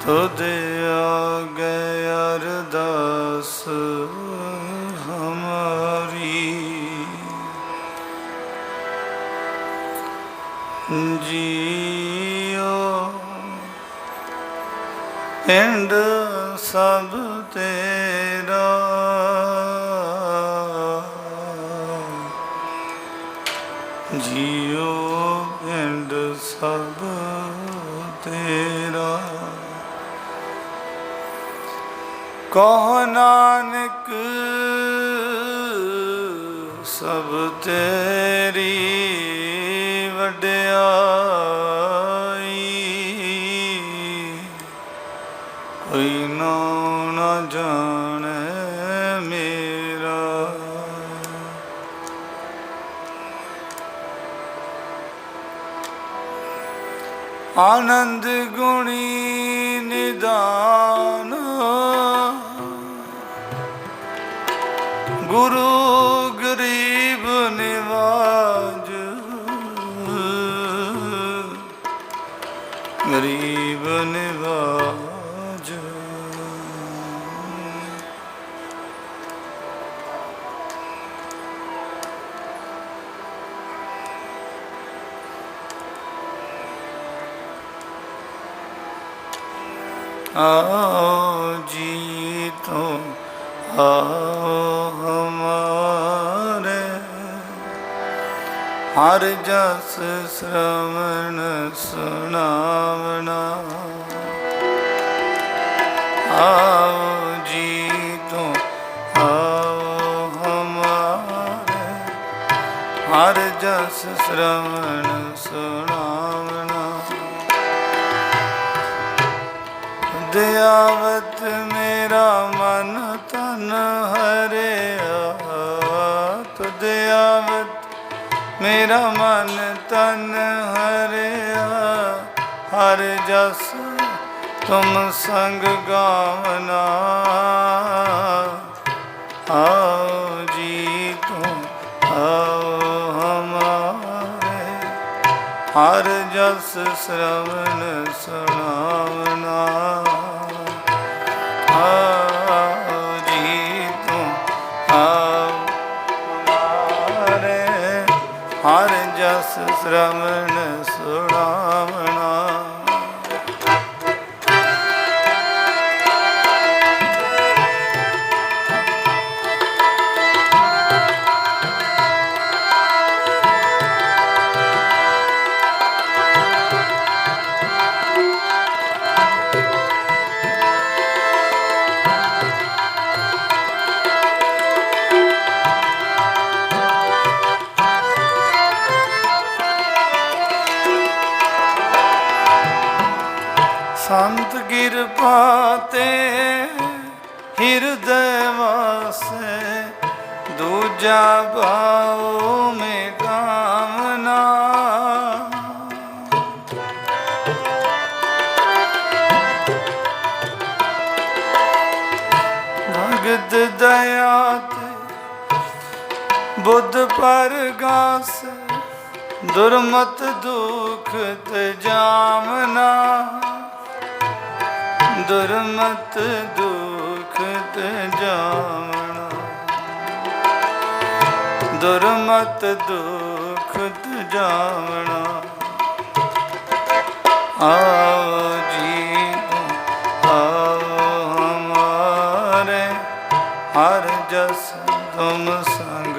तुद आगे अरदास हमारी। जियो पिंड सब तेरा, जियो पिंड सब तेरा। कहो नानक सब तेरी वड्याई, कोई नाम न जाने मेरा। आनंद गुणी निदान, गुरु गरीब निवाज, गरीब निवाज। आओ जी तो आओ हमारे, हर जस श्रवण सुनावना। आओ जी तो आओ हमारे, हर जस श्रवण सुनावना। दयावत मेरा मन तन हरिया, तो दयावत मेरा मन तन हरिया। हर जस तुम संग गावना। आओ जी तुम आओ हमारे, हर जस श्रवण सुनावना। आओ जी तुम आओ हमारे, हर जस श्रवण सुनावना। संत कृपा ते हृदय वासे, दूजा भाव में कामना। भगत दया ते बुद्ध परगास, दुर्मत दुख ते जामना। दुर्मत दुख ते जामना, दुर्मत दुख ते जामना। आओ जी आओ हमारे, हर जस तुम संग,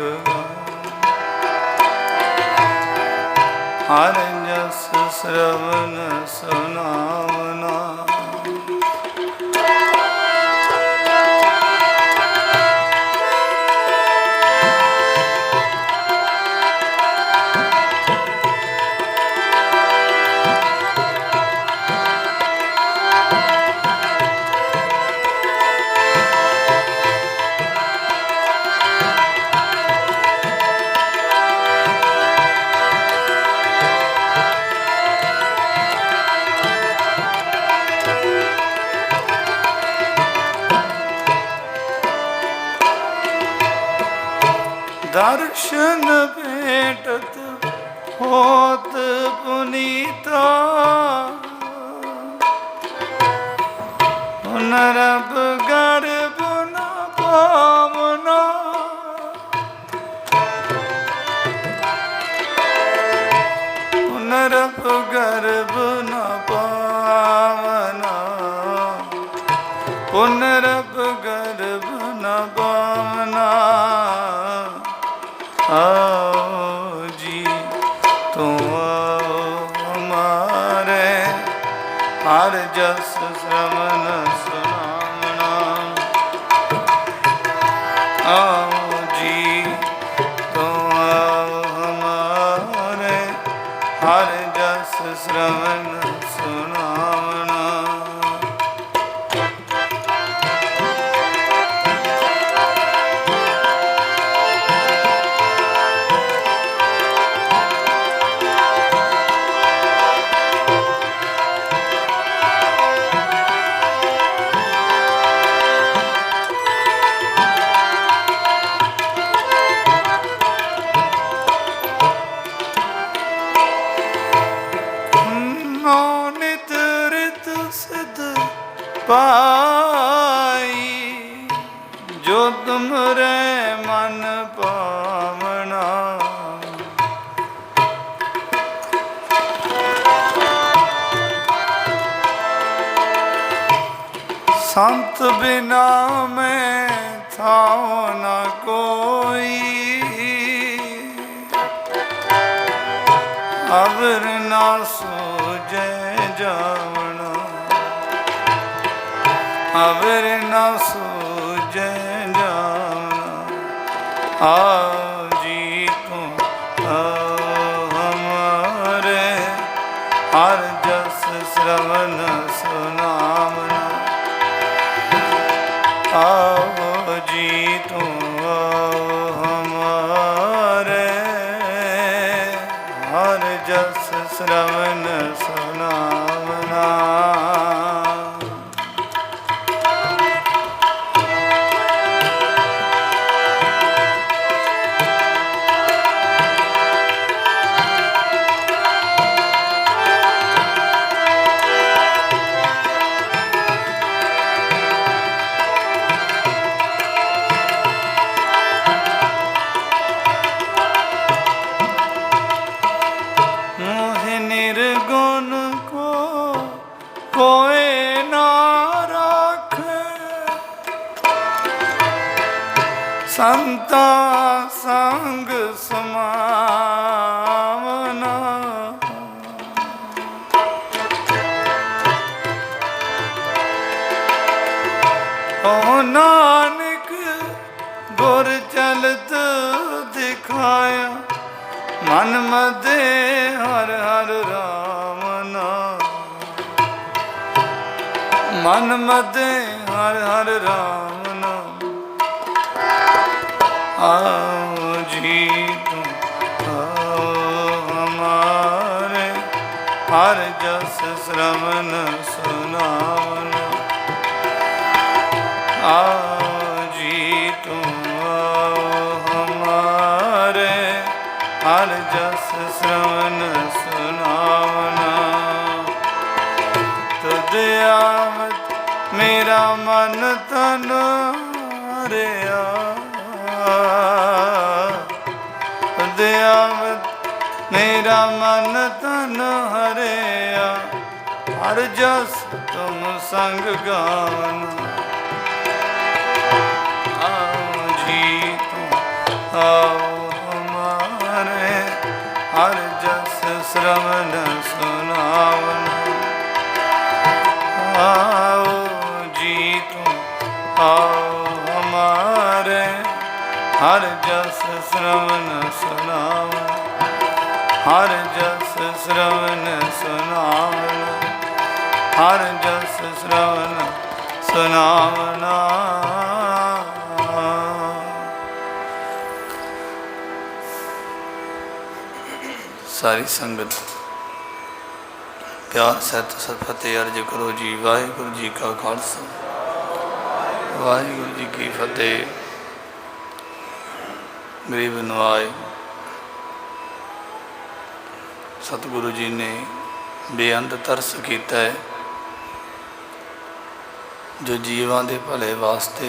हर जस श्रवण सुनावना। दर्शन भेटत होत पुनीता, ਪੁਨਰਬ ਗਰਭ ਨ ਪਾਵਨਾ, ਪੁਨਰਬ ਗਰਭ ਨ ਪਾਵਨਾ, ਪੁਨਰਬ ਗਰਭ ਨ ਪਾਵਨਾ। आओ जी तुम आओ हमारे, हर जस श्रवण सुनावना। आओ जी तुम आओ हमारे, हर जस श्रवण सुनावना। पाई जो तुमरे मन पावना, संत बिना मैं था न कोई, अवर ना सूझे जावना, अवर न सूझे जावना। आओ जी तुम आओ हमारे, हर जस श्रवण सुनावना। आओ जी तुम आओ हमारे, हर जस श्रवण सुनावना। निर्गुण को कोई ना राखे, संता संग समावना। ओ नानक गुर चलत दिखाया, मन मदे हर हर राम नाम, मन मदे हर हर राम नाम। आओ जी तुम आओ हमारे, हर जस श्रवण सुनावना। आओ जी तुम आओ हमारे, हर जस श्रवण सुनावना। तुद आवत मेरा मन तन हरिया, तुद आवत मेरा मन तन हरिया, हर जस तुम संग गावना। आओ जी तुम आओ हमारे, हर जस श्रवण सुनावना। आओ जी तुम आओ हमारे, हर जस श्रवण सुनावना। हर जस श्रवण सुनावना, हर जस श्रवण सुनावना। सारी संगत प्यार सहित सतफतेह अर्ज करो जी। वाहिगुरु जी का खालसा, वाहिगुरु जी की फतेह। गरीब नवाज सतगुरु जी ने बेअंत तरस किया है जो जीवां दे भले वास्ते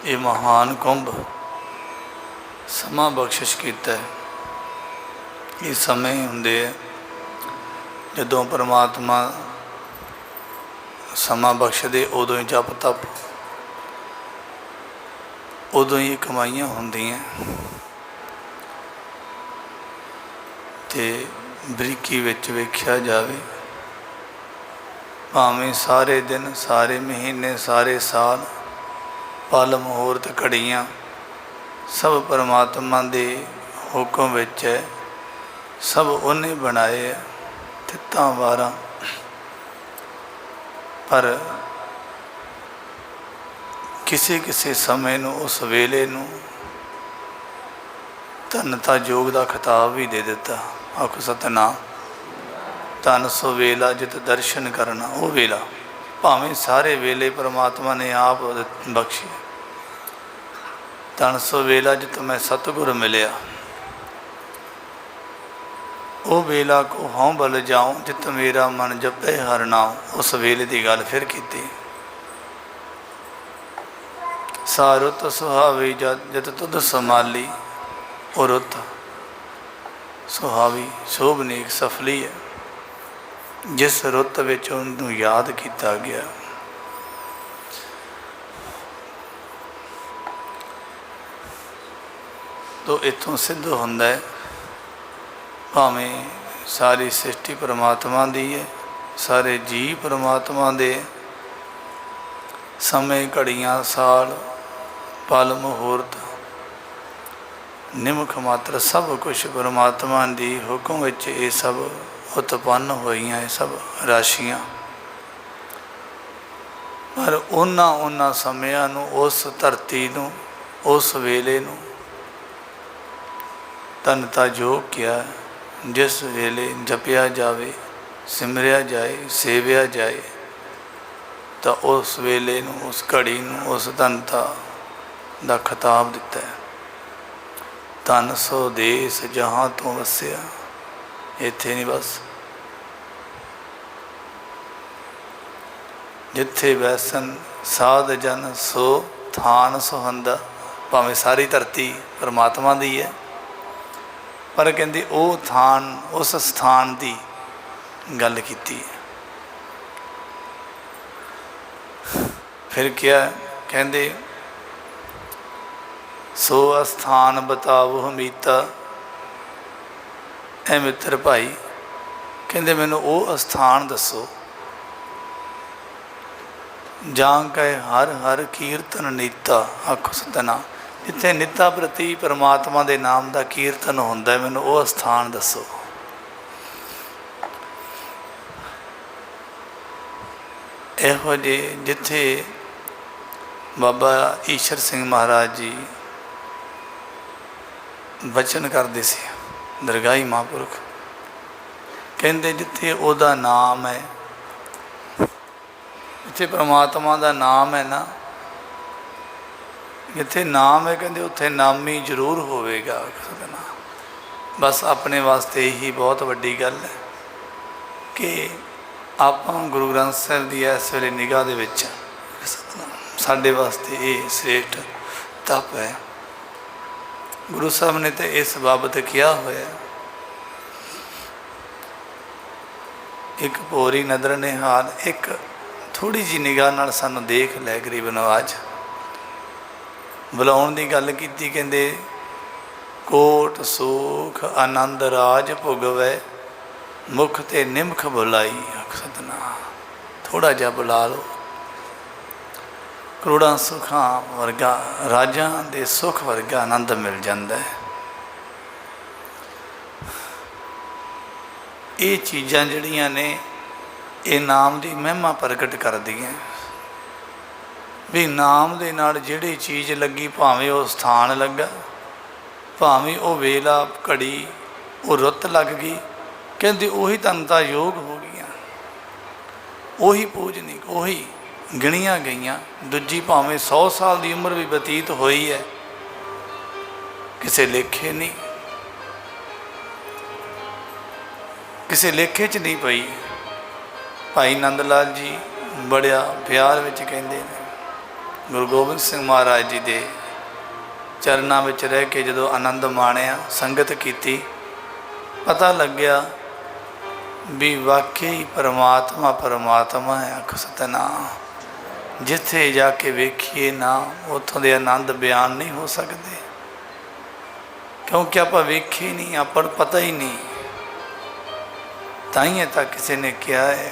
ये महान कुंभ समा बख्शिश कीता है। ये समय हुंदे जदों परमात्मा समा बख्शदे उदों ही जप तप उदों ही कमाइयां हुंदियां ते बरीकी विच वेख्या जावे भावें सारे दिन सारे महीने सारे साल पल मुहूर्त घड़ियाँ सब परमात्मा दे हुक्म विच है, सब उन्हें बनाए है तित्तां वारां। पर किसी किसी समय नूं उस वेले नूं धनता योग का खिताब भी दे दिता। आखो सतनाम। धन सो वेला जित दर्शन करना, वो वेला भावें सारे वेले परमात्मा ने आप बख्शे। धन सो वेला जित मैं सतगुर मिलिया, वो वेला को हों बल जाऊं जित मेरा मन जपे हर नाम। उस वेले की गल फिर की। सा रुत सुहावी जत तुध संभाली, वो रुत सुहावी शोभनीक सफली है जिस रुत विच उन्होंने याद किया गया। तो इत्थों सिद्ध होंदा है भावें सारी सृष्टि परमात्मा दी है, सारे जी परमात्मा दे, समय घड़ियाँ साल पल मुहूर्त निमख मात्र सब कुछ परमात्मा दी हुक्म विच ये सब उत्पन्न होइयां, ये सब राशियां। पर उन्हां समयां नूं उस धरती नूं उस वेले नूं धनता योग किया जिस वेले जपिया जावे सिमरिया जाए सेविया जाए तो उस वेले नूं उस घड़ी नूं उस धनता दा खिताब दिता है। धन सो देस जहाँ तू वसिया, इत्थे नहीं बस जिथे वैसन साध जन सो थान सुहंदा। भावें सारी धरती परमात्मा दी है, पर कहते वो थान उस स्थान की गल की। फिर क्या कहते सो अस्थान बताओ हमीता। ए मित्र भाई कहते मैनू वो स्थान दसो जां कहे हर हर कीर्तन नीता। आखो सतना जिथे निता प्रति परमात्मा के नाम का कीर्तन होंदा है, मैनू वो स्थान दसो। इहो जे जिथे बाबा ईश्वर सिंह महाराज जी बचन करते सी, दरगाही महापुरख कहते जिथे ओदा नाम है, जिथे परमात्मा का नाम है ना, जिथे नाम है कहते उत्थे नामी जरूर होवेगा। बस अपने वास्ते ही बहुत वड्डी गल है कि आप गुरु ग्रंथ साहिब की इस वेले निगाह दे विच साडे वास्ते ये श्रेष्ठ तप है। गुरु साहब ने तो इस बाबत किया होया, एक भोरी नदर निहाल एक थोड़ी जी निगाह नाल सानू देख लै गरीब नवाज। बुलाउण की गल की, कहते कोट सुख आनंद राज भुगवै मुख ते निमख बुलाई। सतना थोड़ा जा बुला लो, करोड़ां सुखां वर्गा राजां दे सुख वर्गा आनंद मिल जाता है। ये चीज़ां जिहड़ियां ने ये नाम की महिमा प्रगट कर दियां भी नाम दे नाल जिहड़ी चीज़ लगी, भावें वो स्थान लगा, भावें वो वेला घड़ी वो रुत लग गई, कहते उही धनता योग हो गई, उही पूजनीक उही गिणिया गईयां। दूजी भावें 100 साल की उम्र भी बतीत हुई है, किसी लेखे नहीं, किसी लेखे च नहीं पई। भाई नंद लाल जी बड़िया प्यार विच कहते हैं। गुरु गोबिंद सिंह महाराज जी के चरणों में रह के जो आनंद माणिया, संगत की, पता लग्या भी वाकई परमात्मा परमात्मा है। अख सतनाम। जिथे जाके वेखिए ना उतों के आनंद बयान नहीं हो सकते, क्योंकि आप वेखे नहीं, अपन पता ही नहीं। ताइए तक किसी ने कहा है,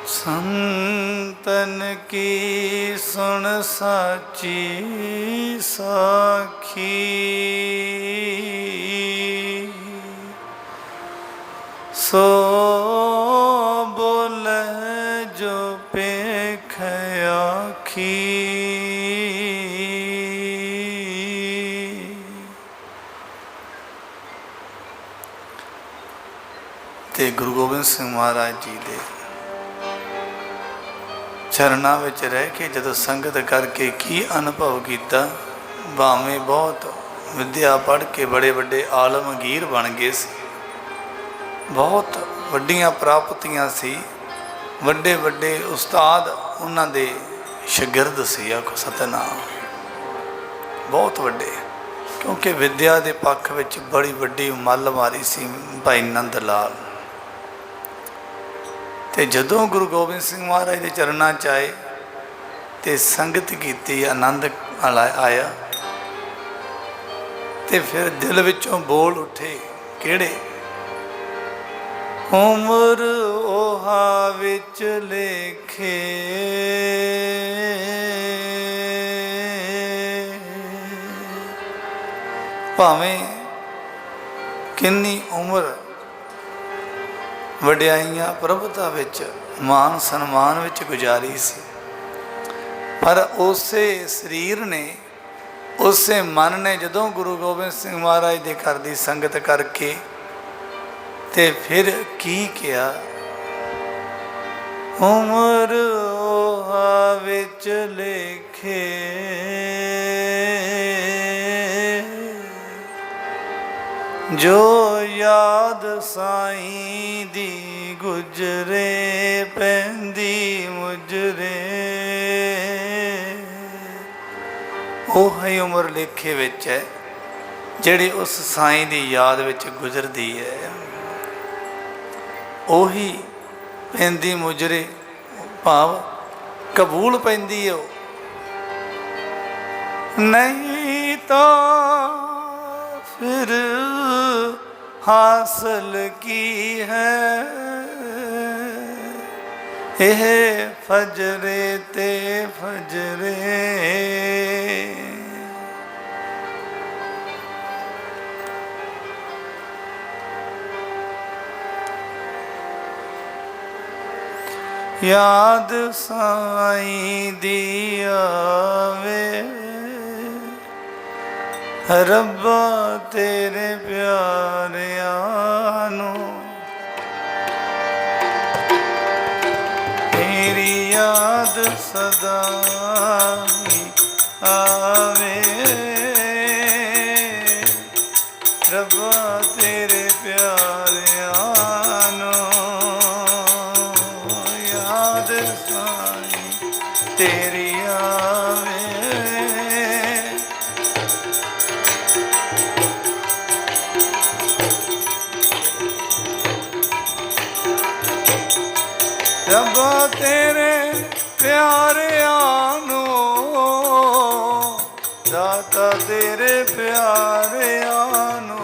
संतन की सुन साची साखी, सो बोले जो पेख आखी। ते गुरु गोबिंद सिंह महाराज जी दे चरणों में रह के जो संगत करके की अनुभव किया। भावें बहुत विद्या पढ़ के बड़े बड़े आलमगीर बन गए सी, बहुत वड्डियां प्राप्तियां सी, वड्डे वड्डे उस्ताद उन्हां दे शागिर्द सी। आखो सतनाम। बहुत वड्डे, क्योंकि विद्या के पक्ष में बड़ी वड्डी मल मारी सी भाई नंद लाल। तो जदों गुरु गोबिंद सिंह महाराज के चरणों च आए तो संगत की, आनंद आया, तो फिर दिल विचों बोल उठे किहड़े, उमर ओहा विच लेखे, भावें किन्नी उम्र वड्याइयां प्रभुता विच मान सन्मान विच गुजारी सी, पर उसे शरीर ने, उसे मन ने जदों गुरु गोबिंद सिंह महाराज दे घर दी संगत करके ते फिर की किया, उमर ओहा विच लेखे, जो याद साईं दी गुजरे पैंदी मुजरे। ओह ही उम्र लेखे विच है जिहड़ी उस साईं दी याद विच गुजरदी है, ओही पैंदी मुजरे, भाव कबूल पैंदी है। नहीं तो फिर हासिल की है यह फजरे ते फजरे। याद साईं दी आवे, रब्बा तेरे प्यारियां नू, तेरी याद सदा ही आवे, रब्बा तेरे प्यारियां नू, याद साईं तेरी आवे। रब्बा तेरे प्यारियां नू, दाता तेरे प्यारियां नू,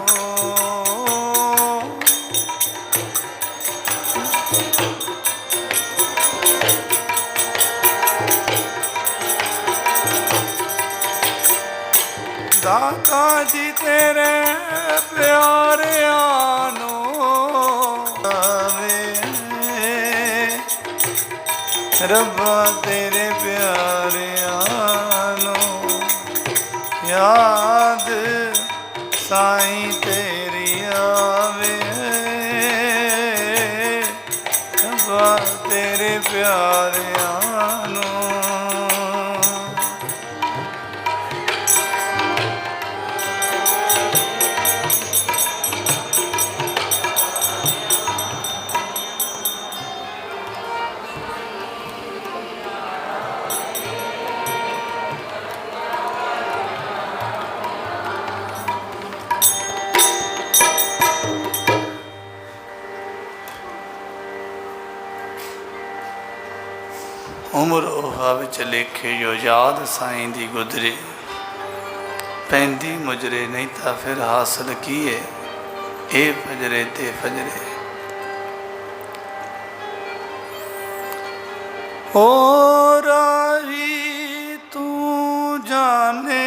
दाता जी तेरे प्यारियां नू रब्बा तेरे प्यारियां नू, याद साईं तेरी आवे, रब्बा तेरे प्यारियां नू। उम्र ओहा विच लेखे जो याद साईं दी गुजरे, पैंदी मुजरे नहीं तो फिर हासिल की है ए फजरे ते फजरे। ओ राही तू जाने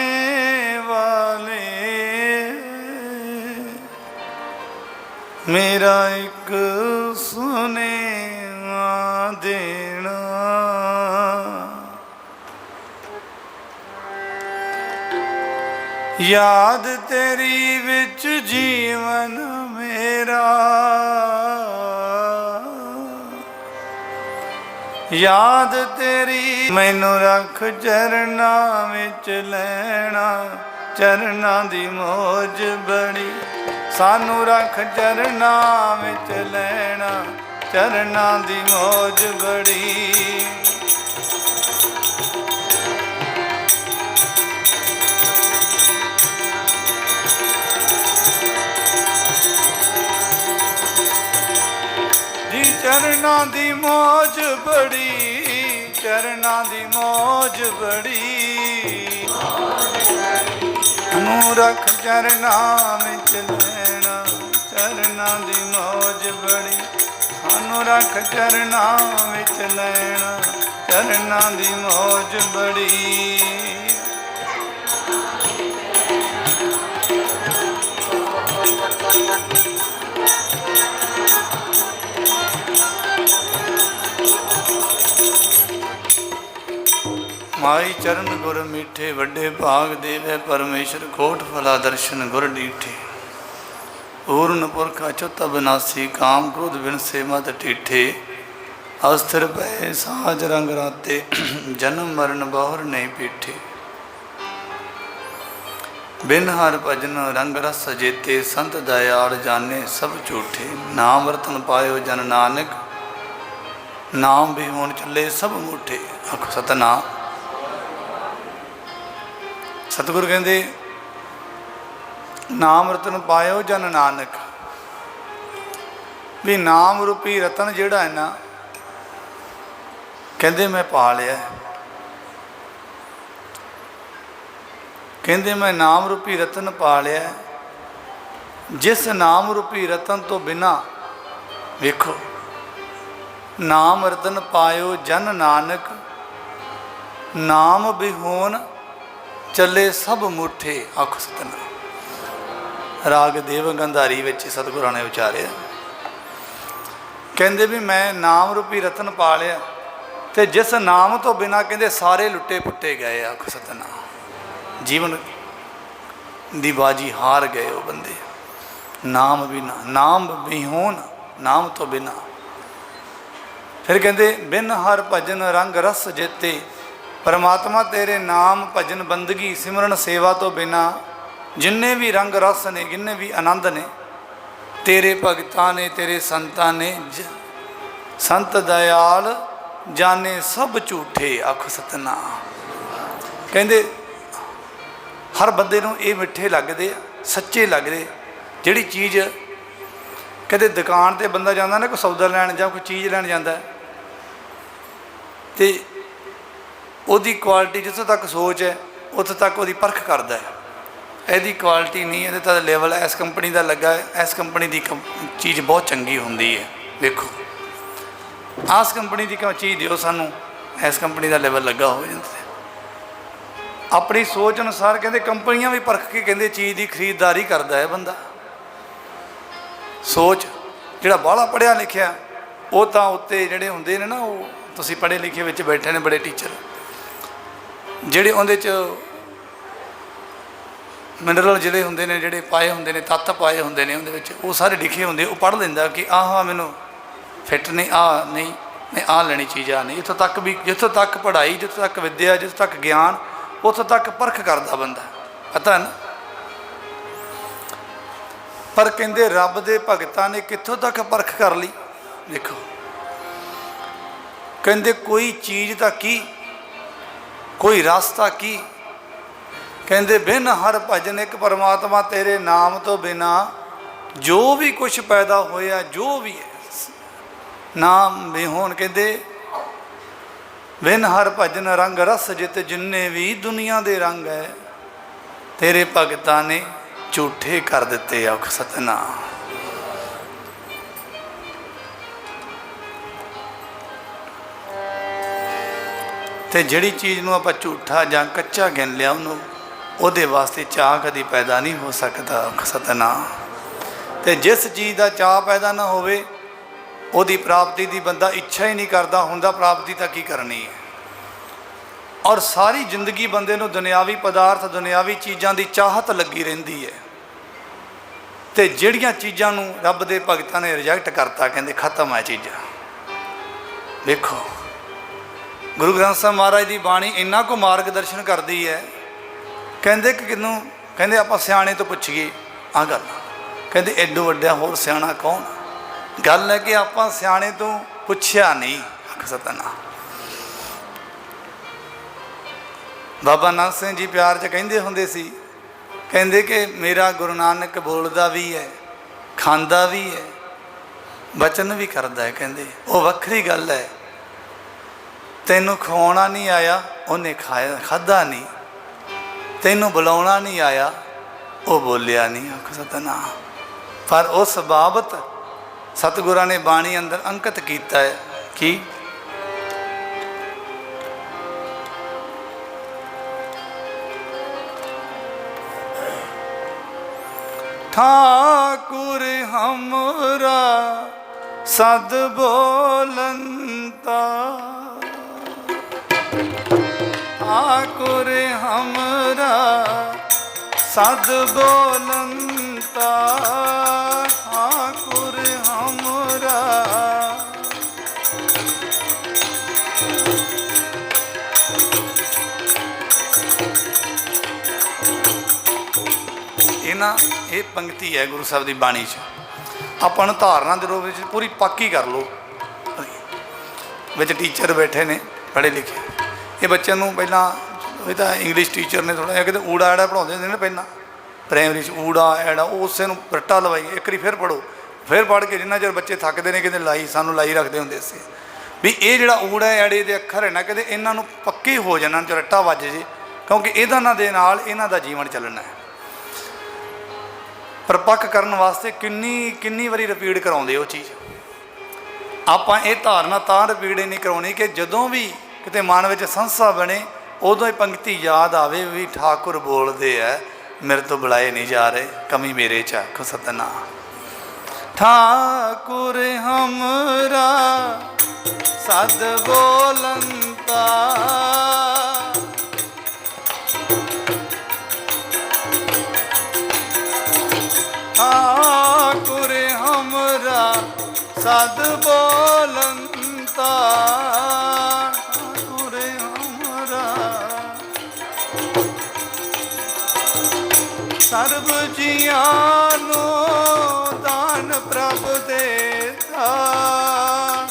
वाले, मेरा एक सुने देना, याद तेरी विच जीवन मेरा, याद तेरी मैनू रख चरना विच लैना, चरना दी मौज बड़ी सानू रख चरना विच लैना, चरना दी मौज बड़ी। जी चरना दी मौज बड़ी, चरना दी मौज बड़ी, नू रख चरना विच लैना, चरना दी मौज बड़ी, सानू रख चरना विच लैना, चरना दी मौज बड़ी। माई चरण गुर मीठे, वड्डे भाग देवे परमेश्वर, कोट फला दर्शन गुर डीठे। पूर्ण पुरख अच्युत अविनाशी, काम क्रोध बिन से मत टीठे। अस्थिर पै साज रंग राते, जन्म मरण बहुर नहीं पीठे। बिन हर भजन रंग रस जेते, संत दयाल जाने सब झूठे। नाम रतन पायो जन नानक, नाम भी होन चले सब मूठे। आखो सतनाम। सतगुरु कहते नाम रतन पायो जन नानक, भी नाम रूपी रतन जिहड़ा है ना, कहते मैं पा लिया। कहते मैं नाम रूपी रतन पा लिया। जिस नाम रूपी रतन तो बिना, वेखो नाम रतन पायो जन नानक, नाम बिहोन चले सब मुठे। आखो सतनाम। राग देव गंधारी विच सतगुरां ने उचारिया। कहते भी मैं नाम रूपी रतन पा लिया, तो जिस नाम तो बिना कहते सारे लुटे पुट्टे गए। आखो सतनाम। जीवन दी बाजी हार गए वो बंदे। नाम बिना, नाम बिहोन, नाम तो बिना। फिर कहते बिन हर भजन रंग रस जेते, परमात्मा तेरे नाम भजन बंदगी सिमरन सेवा तो बिना, जिन्ने भी रंग रस ने, जिन्ने भी आनंद ने, तेरे भगतां ने, तेरे संतां ने, संत दयाल जाने सब झूठे। आखो सतनाम। कहते हर बंदे नूं ये मिठे लगते, सच्चे लगते। जिहड़ी चीज़ कहते दुकान ते बंदा जाता ना, कोई सौदा लैन जां कोई चीज़ लैन जाता, तो ਉਹਦੀ क्वालिटी जितों तक सोच है उत्थों तक वो परख करता है। ਇਹਦੀ क्वालिटी नहीं, ये तो लेवल इस कंपनी का लगा है, इस कंपनी की चीज़ बहुत चंगी होंगी है। देखो आस कंपनी की चीज़ दिओ सानू, इस कंपनी का लेवल लगा हो जाता है। अपनी सोच अनुसार कहते कंपनियां भी परख के कहते चीज़ की खरीददारी करता है बंदा। सोच जिहड़ा बाहला पढ़िया लिखिया वो तो उत्ते जिहड़े हुंदे ने ना, वो तुसीं पढ़े लिखे विच बैठे ने बड़े टीचर, जिहड़े उहदे च मिनरल जिहड़े हुंदे ने, जिहड़े पाए हुंदे ने, तत्त पाए हुंदे ने उहदे विच, वो सारे लिखे हुंदे। वो पढ़ लैंदा कि आह मैनूं फिट नहीं, आ नहीं, मैं आ लैनी चीज़ आ नहीं। इत्थों तक भी, जित्थों तक पढ़ाई, जित्थों तक विद्या, जित्थों तक ज्ञान, उत्थों तक परख करता बंदा। पता ना। पर कहते रब दे भगतां ने कित्थों तक परख कर ली। देखो कहते कोई चीज़ तां की, कोई रास्ता की। कहते बिन हर भजन एक परमात्मा तेरे नाम तो बिना, जो भी कुछ पैदा होया, जो भी है नाम भी होन। कहते बिन हर भजन रंग रस जित जिन्ने भी दुनिया दे रंग है, तेरे भगतां ने झूठे कर दिते औख सतनाम। ते जिहड़ी चीज़ नूं आपां झूठा जां कच्चा गिन लिया, उन्होंने ਉਹਦੇ वास्ते चाह कदी पैदा नहीं हो सकता औख सतनाम। ते जिस चीज़ का चाह पैदा ना होवे, ਉਹਦੀ प्राप्ति की बंदा इच्छा ही नहीं करता हुंदा, प्राप्ति तो की करनी है। और सारी जिंदगी बंदे नूं दुनियावी पदार्थ दुनियावी चीज़ों की चाहत लगी रहिंदी है। तो जिहड़ियां चीज़ों नूं रब दे भगतां ने रिजैक्ट करता, कहंदे खत्म है चीज़ां। देखो गुरु ग्रंथ साहिब महाराज की बाणी इन्ना को मार्गदर्शन करती है। कहंदे कि किनूं, कहंदे आपां सियाणे तो पुछीए आ गल, कहंदे एडो वड्डा होर सियाणा कौन। गल है कि आपां सियाणे तो पुछया नहीं आख सतनाम। बाबा नानक सिंह जी प्यार च कहंदे हुंदे सी, कहंदे कि मेरा गुरु नानक बोलदा भी है, खांदा भी है, बचन भी करदा है। कहंदे वो वखरी गल है, तैनूं खवाउणा नहीं आया उन्हें खाया खाधा नहीं, तैनूं बुलाउणा नहीं आया वो बोलिया नहीं आख सतनाम। पर उस बाबत सतगुरां ने बाणी अंदर अंकित किया है कि ठाकुर हमरा सद बोलंता, ठाकुर हमरा सद बोलंता, ठाकुर हमरा। इना ये पंक्ति है गुरु साहब की बाणी च, आपां नूं धारना दे रूप में पूरी पक्की कर लो। विच टीचर बैठे ने पढ़े लिखे, ये बच्चों को पहला ये तो इंग्लिश टीचर ने थोड़ा कहते ऊड़ा ऐड़ा पढ़ाते थे ना पहला प्राइमरी ऊड़ा ऐड़ा, उसे रट्टा लवाई एक बार फिर पढ़ो, फिर पढ़ के जिन्ना चर बच्चे थकते हैं कहते लाई सानू लाई रखते होंगे से भी ये जोड़ा ऊड़ा ऐड़े के अखर है ना, कहते इन्हों पक्के हो जाना जो रट्टा वज जे, क्योंकि इन्हों दे नाल इन्हां दा जीवन चलना है। परपक्क करने वास्ते किन्नी किन्नी वारी रिपीट कराउंदे वो चीज़। आपां ये धारना तां रिपीट नहीं कराउणी कि जदों भी किते मन में संसा बने उदों ही पंक्ति याद आवे भी ठाकुर बोलते है मेरे तो बुलाए नहीं जा रहे, कमी मेरे च आखो सतनाम। ठाकुर हमरा सद बोलंता, ठाकुर हमरा सद बोलंता, ठाकुर हमरा सर्ब जियानो दान प्रभ देता,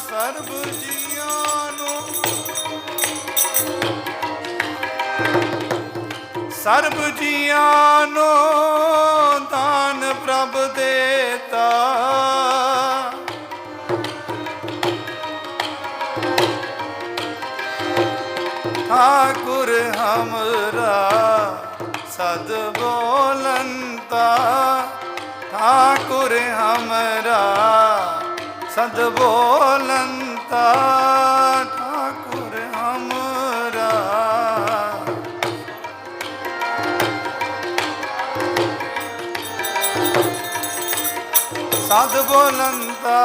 सर्ब जियानो सर्ब जियानो दान प्रभ देता, ठाकुर हमरा सद बोलंता, ठाकुर हमरा सद बोलंता, ठाकुर हमरा सद बोलंता।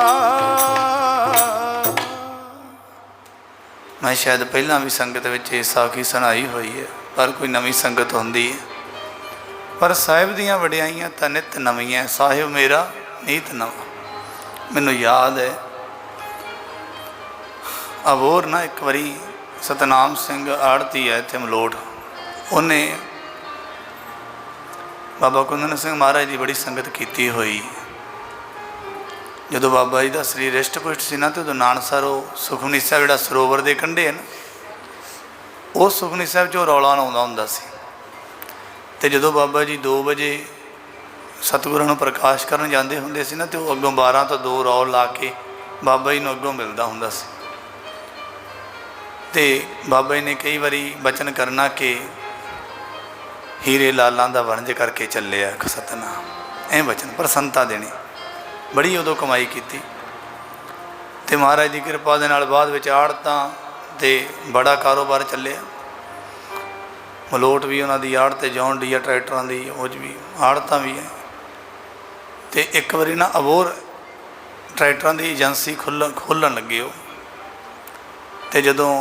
मैं शायद पहला भी संगत में ये साखी सुनाई हुई है, पर कोई नवी संगत होंदी है, पर साहिब दियाँ वड्याइयां तां नित नवीं, साहिब मेरा नीत नवा। मैनू याद है अबोर ना एक बारी सतनाम सिंह आड़ती है इत्थे मलोट, उन्हें बाबा कुंदन सिंह महाराज की बड़ी संगत की हुई। जो बाबा जी का शरीर रिष्ट पुष्ट से ना, तो उदों नानसर सुखमनी साहब जो सरोवर के कंढे है ना, उस सुखमनी साहब चो रौला आउंदा हुंदा सी। ते जो बाबा जी 2 बजे सतगुरां नूं प्रकाश करन जाते हुंदे सी ना, तो अगों 12 तो 2 रौल ला के बाबा जी नूं अगों मिलदा हुंदा सी। तो बाबा जी ने कई बारी बचन करना कि हीरे लालां दा वणज करके चले आ सतनाम, ऐ बचन प्रसन्नता देनी। बड़ी उदों कमाई की तो महाराज की कृपा दे नाल बाद विच आड़तां ते बड़ा कारोबार चलिया। मलोट भी उन्हों की आड़ ते जॉन डी ट्रैक्टरां दी उज भी आड़तां भी है। तो एक बारी ना अबोर ट्रैक्टरां की एजेंसी खोलन लगे वो, तो जदों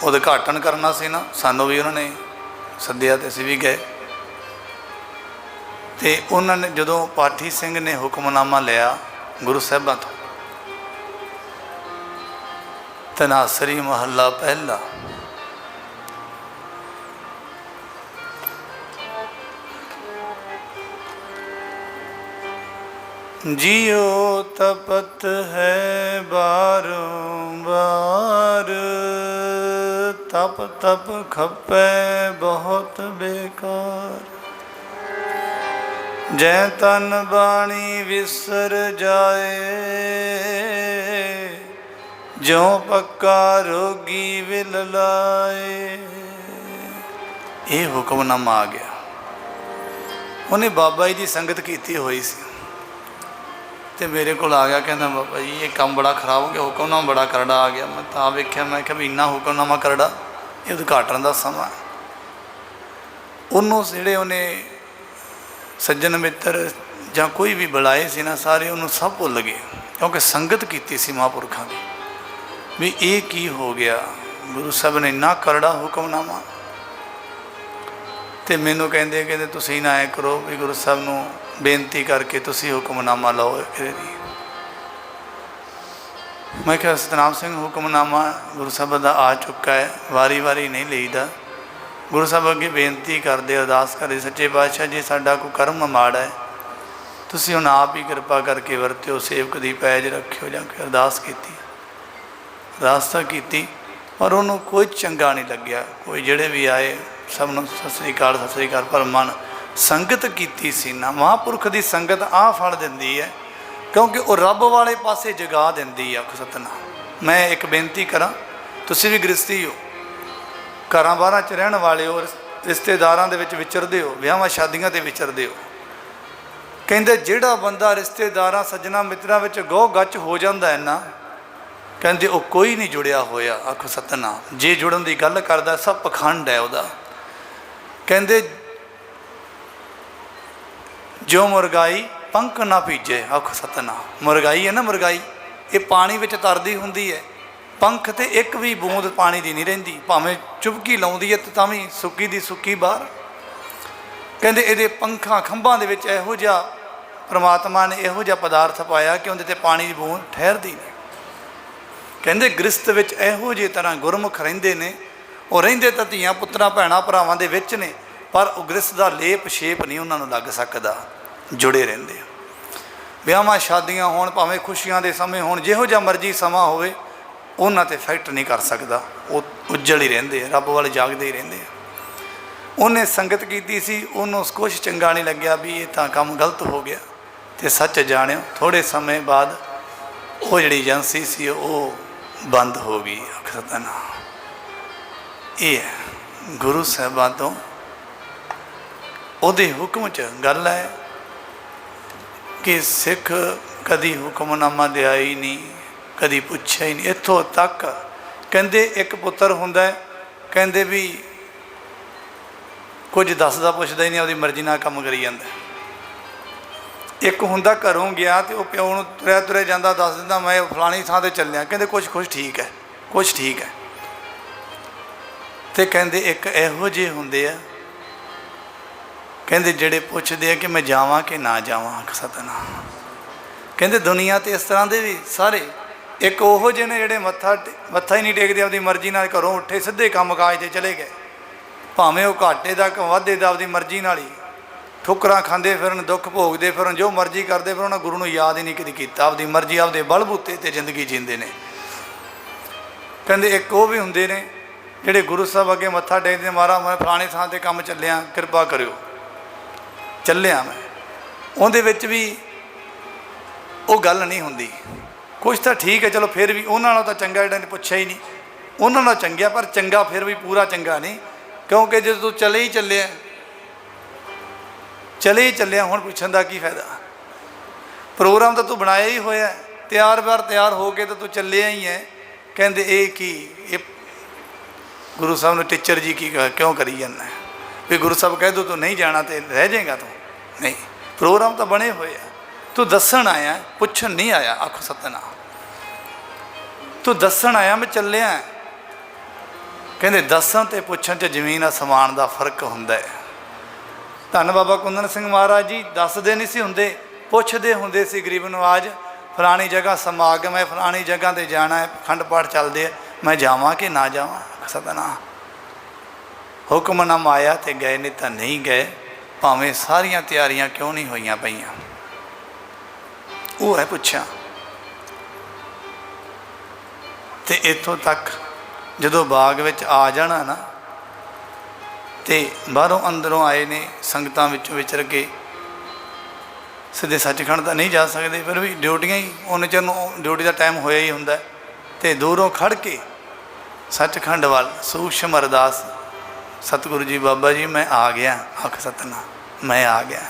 उद्घाटन करना सी ना, सानू भी उन्होंने सद्या तो असीं भी गए। तो उन्होंने जदों पाठी सिंह ने हुक्मनामा लिया गुरु साहिबां तो, धनासरी महला पहला, जियो तपत है बारंबार, तप तप खपे बहुत बेकार। जै तन बाणी विसर जाए, ज्यों पक्का रोगी विल लाए। ये हुक्मनामा आ गया। उन्हें बाबा जी की संगत की हुई सी, तो मेरे को आ गया, कहना बाबा जी ये काम बड़ा खराब हो गया, हुक्मनामा बड़ा करड़ा आ गया। मैं तो वेख्या, मैं क्या भी इन्ना हुक्मनामा करड़ा, ये उद्घाटन का समा। उन्होंने जोड़े उन्हें सज्जन मित्र ਜਾਂ कोई भी बुलाए सी ना, सारे उन्होंने सब भुल गए, क्योंकि संगत की सी महापुरखों की। भी ये की हो गया, गुरु साहब ने इन्ना करड़ा हुक्मनामा। तो मैनू कहते कहते तुसीं ना ऐ करो भी गुरु साहब नूं बेनती करके तुसीं हुक्मनामा लाओ। मैं क्या सतनाम सिंह हुक्मनामा गुरु साहब का आ चुका है, वारी वारी नहीं लईदा। गुरु साहब अगे बेनती करते, अरदास करते, सच्चे पातशाह जी साडा कोई कर्म माड़ा है, तुसीं हुण आप ही कृपा करके वरत्यो, सेवक दी पैज रखियो। जां कोई अरदास की, अरदास तो की, पर उन्होंने कोई चंगा नहीं लग्या। कोई जिहड़े भी आए सब नूं सत श्री अकाल, सत श्री अकाल, पर मन संगत की सी ना। महापुरख की संगत आ फल दिंदी है, क्योंकि वह रब वाले पासे जगा दिंदी है। सतनाम। मैं एक बेनती करा, तुसीं भी गृहस्थी हो, घर बार च रहने वाले हो, रिश्तेदारां दे विच विचरदे हो, विआहां शादियां ते विचरदे हो। कहंदे जिहड़ा बंदा रिश्तेदारां सज्जनां मित्रां विच गौह गच हो जांदा है ना, कहंदे वो कोई नहीं जुड़िया होया। आखो सतनाम। जे जुड़न की गल करदा सब पखंड है उहदा। कहंदे जो मुरगाई पंख ना भीजे। आखो सतनाम। मुरगाई है ना, मुरगाई ये पानी विच तरदी हुंदी है, पंख ते एक भी बूंद पानी दी नहीं रहिंदी, भावें चुबकी लाउंदी है तां भी सुक्की दी सुक्की बाहर। कहंदे इहदे पंखां खंभां दे विच इहो जिहा परमात्मा ने इहो जिहा पदार्थ पाया कि उहदे ते पानी दी बूंद ठहरदी नहीं। कहंदे गृहस्थ विच इहो जी तरह गुरमुख रहिंदे ने, ਉਹ ਰਹਿੰਦੇ ਤਾਂ ਧੀਆਂ ਪੁੱਤਰਾਂ ਭੈਣਾਂ ਭਰਾਵਾਂ ਦੇ ਵਿੱਚ ਨੇ, ਪਰ ਉਹ ਗ੍ਰਸਥ ਦਾ ਲੇਪ ਛੇਪ ਨਹੀਂ ਉਹਨਾਂ ਨੂੰ ਲੱਗ ਸਕਦਾ, ਜੁੜੇ ਰਹਿੰਦੇ ਆ। ਵਿਆਹਾਂ ਸ਼ਾਦੀਆਂ ਹੋਣ, ਭਾਵੇਂ ਖੁਸ਼ੀਆਂ ਦੇ ਸਮੇਂ ਹੋਣ, ਜਿਹੋ ਜਿਹਾ ਮਰਜ਼ੀ ਸਮਾਂ ਹੋਵੇ, ਉਹਨਾਂ 'ਤੇ ਇਫੈਕਟ ਨਹੀਂ ਕਰ ਸਕਦਾ। ਉਹ ਉੱਜਲ ਹੀ ਰਹਿੰਦੇ ਆ, ਰੱਬ ਵੱਲ ਜਾਗਦੇ ਹੀ ਰਹਿੰਦੇ ਆ। ਉਹਨੇ ਸੰਗਤ ਕੀਤੀ ਸੀ, ਉਹਨੂੰ ਕੁਛ ਚੰਗਾ ਨਹੀਂ ਲੱਗਿਆ ਵੀ ਇਹ ਤਾਂ ਕੰਮ ਗਲਤ ਹੋ ਗਿਆ। ਅਤੇ ਸੱਚ ਜਾਣਿਓ ਥੋੜ੍ਹੇ ਸਮੇਂ ਬਾਅਦ ਉਹ ਜਿਹੜੀ ਏਜੰਸੀ ਸੀ ਉਹ ਬੰਦ ਹੋ ਗਈ। ਅਖਰਤਾ ਨਾ ਇਹ ਹੈ ਗੁਰੂ ਸਾਹਿਬਾਂ ਤੋਂ ਉਹਦੇ ਹੁਕਮ 'ਚ ਗੱਲ ਹੈ ਕਿ ਸਿੱਖ ਕਦੀ ਹੁਕਮਨਾਮਾ ਦਿਆ ਹੀ ਨਹੀਂ, ਕਦੀ ਪੁੱਛਿਆ ਹੀ ਨਹੀਂ। ਇੱਥੋਂ ਤੱਕ ਕਹਿੰਦੇ ਇੱਕ ਪੁੱਤਰ ਹੁੰਦਾ, ਕਹਿੰਦੇ ਵੀ ਕੁਝ ਦੱਸਦਾ ਪੁੱਛਦਾ ਹੀ ਨਹੀਂ, ਆਪਦੀ ਮਰਜ਼ੀ ਨਾਲ ਕੰਮ ਕਰੀ ਜਾਂਦਾ। ਇੱਕ ਹੁੰਦਾ ਘਰੋਂ ਗਿਆ ਅਤੇ ਉਹ ਪਿਓ ਨੂੰ ਤੁਰਿਆ ਤੁਰਿਆ ਜਾਂਦਾ ਦੱਸ ਦਿੰਦਾ ਮੈਂ ਫਲਾਣੀ ਥਾਂ 'ਤੇ ਚੱਲਿਆ। ਕਹਿੰਦੇ ਕੁਛ ਠੀਕ ਹੈ, ਕੁਛ ਠੀਕ ਹੈ। ਅਤੇ ਕਹਿੰਦੇ ਇੱਕ ਇਹੋ ਜਿਹੇ ਹੁੰਦੇ ਆ, ਕਹਿੰਦੇ ਜਿਹੜੇ ਪੁੱਛਦੇ ਆ ਕਿ ਮੈਂ ਜਾਵਾਂ ਕਿ ਨਾ ਜਾਵਾਂ। ਸਤਨਾਮ। ਕਹਿੰਦੇ ਦੁਨੀਆ 'ਤੇ ਇਸ ਤਰ੍ਹਾਂ ਦੇ ਵੀ ਸਾਰੇ ਇੱਕ ਉਹੋ ਜਿਹੇ ਨੇ ਜਿਹੜੇ ਮੱਥਾ ਹੀ ਨਹੀਂ ਟੇਕਦੇ, ਆਪਦੀ ਮਰਜ਼ੀ ਨਾਲ ਘਰੋਂ ਉੱਠੇ ਸਿੱਧੇ ਕੰਮ ਕਾਜ 'ਤੇ ਚਲੇ ਗਏ, ਭਾਵੇਂ ਉਹ ਘਾਟੇ ਦਾ ਵਾਧੇ ਦਾ ਆਪਦੀ ਮਰਜ਼ੀ ਨਾਲ ਹੀ ਠੋਕਰਾਂ ਖਾਂਦੇ ਫਿਰਨ, ਦੁੱਖ ਭੋਗਦੇ ਫਿਰਨ, ਜੋ ਮਰਜ਼ੀ ਕਰਦੇ ਫਿਰ ਉਹਨਾਂ ਗੁਰੂ ਨੂੰ ਯਾਦ ਹੀ ਨਹੀਂ ਕਦੀ ਕੀਤਾ। ਆਪਦੀ ਮਰਜ਼ੀ ਆਪਦੇ ਬਲਬੂਤੇ 'ਤੇ ਜ਼ਿੰਦਗੀ ਜੀਂਦੇ ਨੇ। ਕਹਿੰਦੇ ਇੱਕ ਉਹ ਵੀ ਹੁੰਦੇ ਨੇ ਜਿਹੜੇ ਗੁਰੂ ਸਾਹਿਬ ਅੱਗੇ ਮੱਥਾ ਟੇਕਦੇ, ਮਹਾਰਾਜ ਮੈਂ ਫਲਾਣੀ ਥਾਂ 'ਤੇ ਕੰਮ ਚੱਲਿਆ, ਕਿਰਪਾ ਕਰਿਓ, ਚੱਲਿਆ ਮੈਂ। ਉਹਦੇ ਵਿੱਚ ਵੀ ਉਹ ਗੱਲ ਨਹੀਂ ਹੁੰਦੀ। ਕੁਛ ਤਾਂ ਠੀਕ ਹੈ, ਚਲੋ ਫਿਰ ਵੀ ਉਹਨਾਂ ਨਾਲੋਂ ਤਾਂ ਚੰਗਾ ਜਿਹੜਾ ਨੇ ਪੁੱਛਿਆ ਹੀ ਨਹੀਂ। ਉਹਨਾਂ ਨਾਲ ਚੰਗਿਆ, ਪਰ ਚੰਗਾ ਫਿਰ ਵੀ ਪੂਰਾ ਚੰਗਾ ਨਹੀਂ, ਕਿਉਂਕਿ ਜੇ ਤੂੰ ਚਲੇ ਹੀ ਚੱਲਿਆ ਹੁਣ ਪੁੱਛਣ ਦਾ ਕੀ ਫਾਇਦਾ। ਪ੍ਰੋਗਰਾਮ ਤਾਂ ਤੂੰ ਬਣਾਇਆ ਹੀ ਹੋਇਆ, ਤਿਆਰ ਹੋ ਕੇ ਤਾਂ ਤੂੰ ਚੱਲਿਆ ਹੀ ਹੈ। ਕਹਿੰਦੇ ਇਹ ਕੀ, ਇਹ ਗੁਰੂ ਸਾਹਿਬ ਨੂੰ ਟੀਚਰ ਜੀ ਕੀ ਕਿਉਂ ਕਰੀ ਜਾਂਦਾ ਵੀ ਗੁਰੂ ਸਾਹਿਬ ਕਹਿ ਦੋ ਤੂੰ ਨਹੀਂ ਜਾਣਾ ਤੇ ਰਹਿ ਜਾਏਗਾ ਤੂੰ। ਨਹੀਂ, ਪ੍ਰੋਗਰਾਮ ਤਾਂ ਬਣੇ ਹੋਏ ਆ, ਤੂੰ ਦੱਸਣ ਆਇਆ, ਪੁੱਛਣ ਨਹੀਂ ਆਇਆ। ਆਖੋ ਸਤਿਨਾਮ। ਤੂੰ ਦੱਸਣ ਆਇਆ ਮੈਂ ਚੱਲਿਆ। ਕਹਿੰਦੇ ਦੱਸਣ ਤੇ ਪੁੱਛਣ 'ਚ ਜ਼ਮੀਨ ਅਸਮਾਨ ਦਾ ਫਰਕ ਹੁੰਦਾ ਹੈ। ਧੰਨ ਬਾਬਾ ਕੁੰਦਨ ਸਿੰਘ ਮਹਾਰਾਜ ਜੀ ਦੱਸਦੇ ਨਹੀਂ ਸੀ ਹੁੰਦੇ, ਪੁੱਛਦੇ ਹੁੰਦੇ ਸੀ ਗਰੀਬ ਨਵਾਜ਼, ਫਲਾਣੀ ਜਗ੍ਹਾ ਸਮਾਗਮ ਹੈ, ਫਲਾਣੀ ਜਗ੍ਹਾ 'ਤੇ ਜਾਣਾ ਹੈ, ਅਖੰਡ ਪਾਠ ਚੱਲਦੇ ਆ, ਮੈਂ ਜਾਵਾਂ ਕਿ ਨਾ ਜਾਵਾਂ। ਸਤਿਨਾਮ। ਹੁਕਮਨਾਮਾ ਆਇਆ ਤੇ ਗਏ, ਨਹੀਂ ਤਾਂ ਨਹੀਂ ਗਏ, ਭਾਵੇਂ ਸਾਰੀਆਂ ਤਿਆਰੀਆਂ ਕਿਉਂ ਨਹੀਂ ਹੋਈਆਂ ਪਈਆਂ। ਉਹ ਹੈ ਪੁੱਛਿਆ। ਤੇ ਇੱਥੋਂ ਤੱਕ ਜਦੋਂ ਬਾਗ ਵਿੱਚ ਆ ਜਾਣਾ ਨਾ, ਤੇ ਬਾਹਰੋਂ ਅੰਦਰੋਂ ਆਏ ਨੇ, ਸੰਗਤਾਂ ਵਿੱਚੋਂ ਵਿਚਰ ਕੇ ਸਿੱਧੇ ਸੱਚਖੰਡ ਤਾਂ ਨਹੀਂ ਜਾ ਸਕਦੇ, ਫਿਰ ਵੀ ਡਿਊਟੀਆਂ ਹੀ ਉਹਨੇ ਚਿਰ ਨੂੰ ਡਿਊਟੀ ਦਾ ਟਾਈਮ ਹੋਇਆ ਹੀ ਹੁੰਦਾ। ਤੇ ਦੂਰੋਂ ਖੜ੍ਹ ਕੇ ਸੱਚਖੰਡ ਵੱਲ ਸੂਖਸ਼ਮ ਅਰਦਾਸ, ਸਤਿਗੁਰੂ ਜੀ ਬਾਬਾ ਜੀ ਮੈਂ ਆ ਗਿਆ। ਆਖ ਸਤਿਨਾਮ, ਮੈਂ ਆ ਗਿਆ।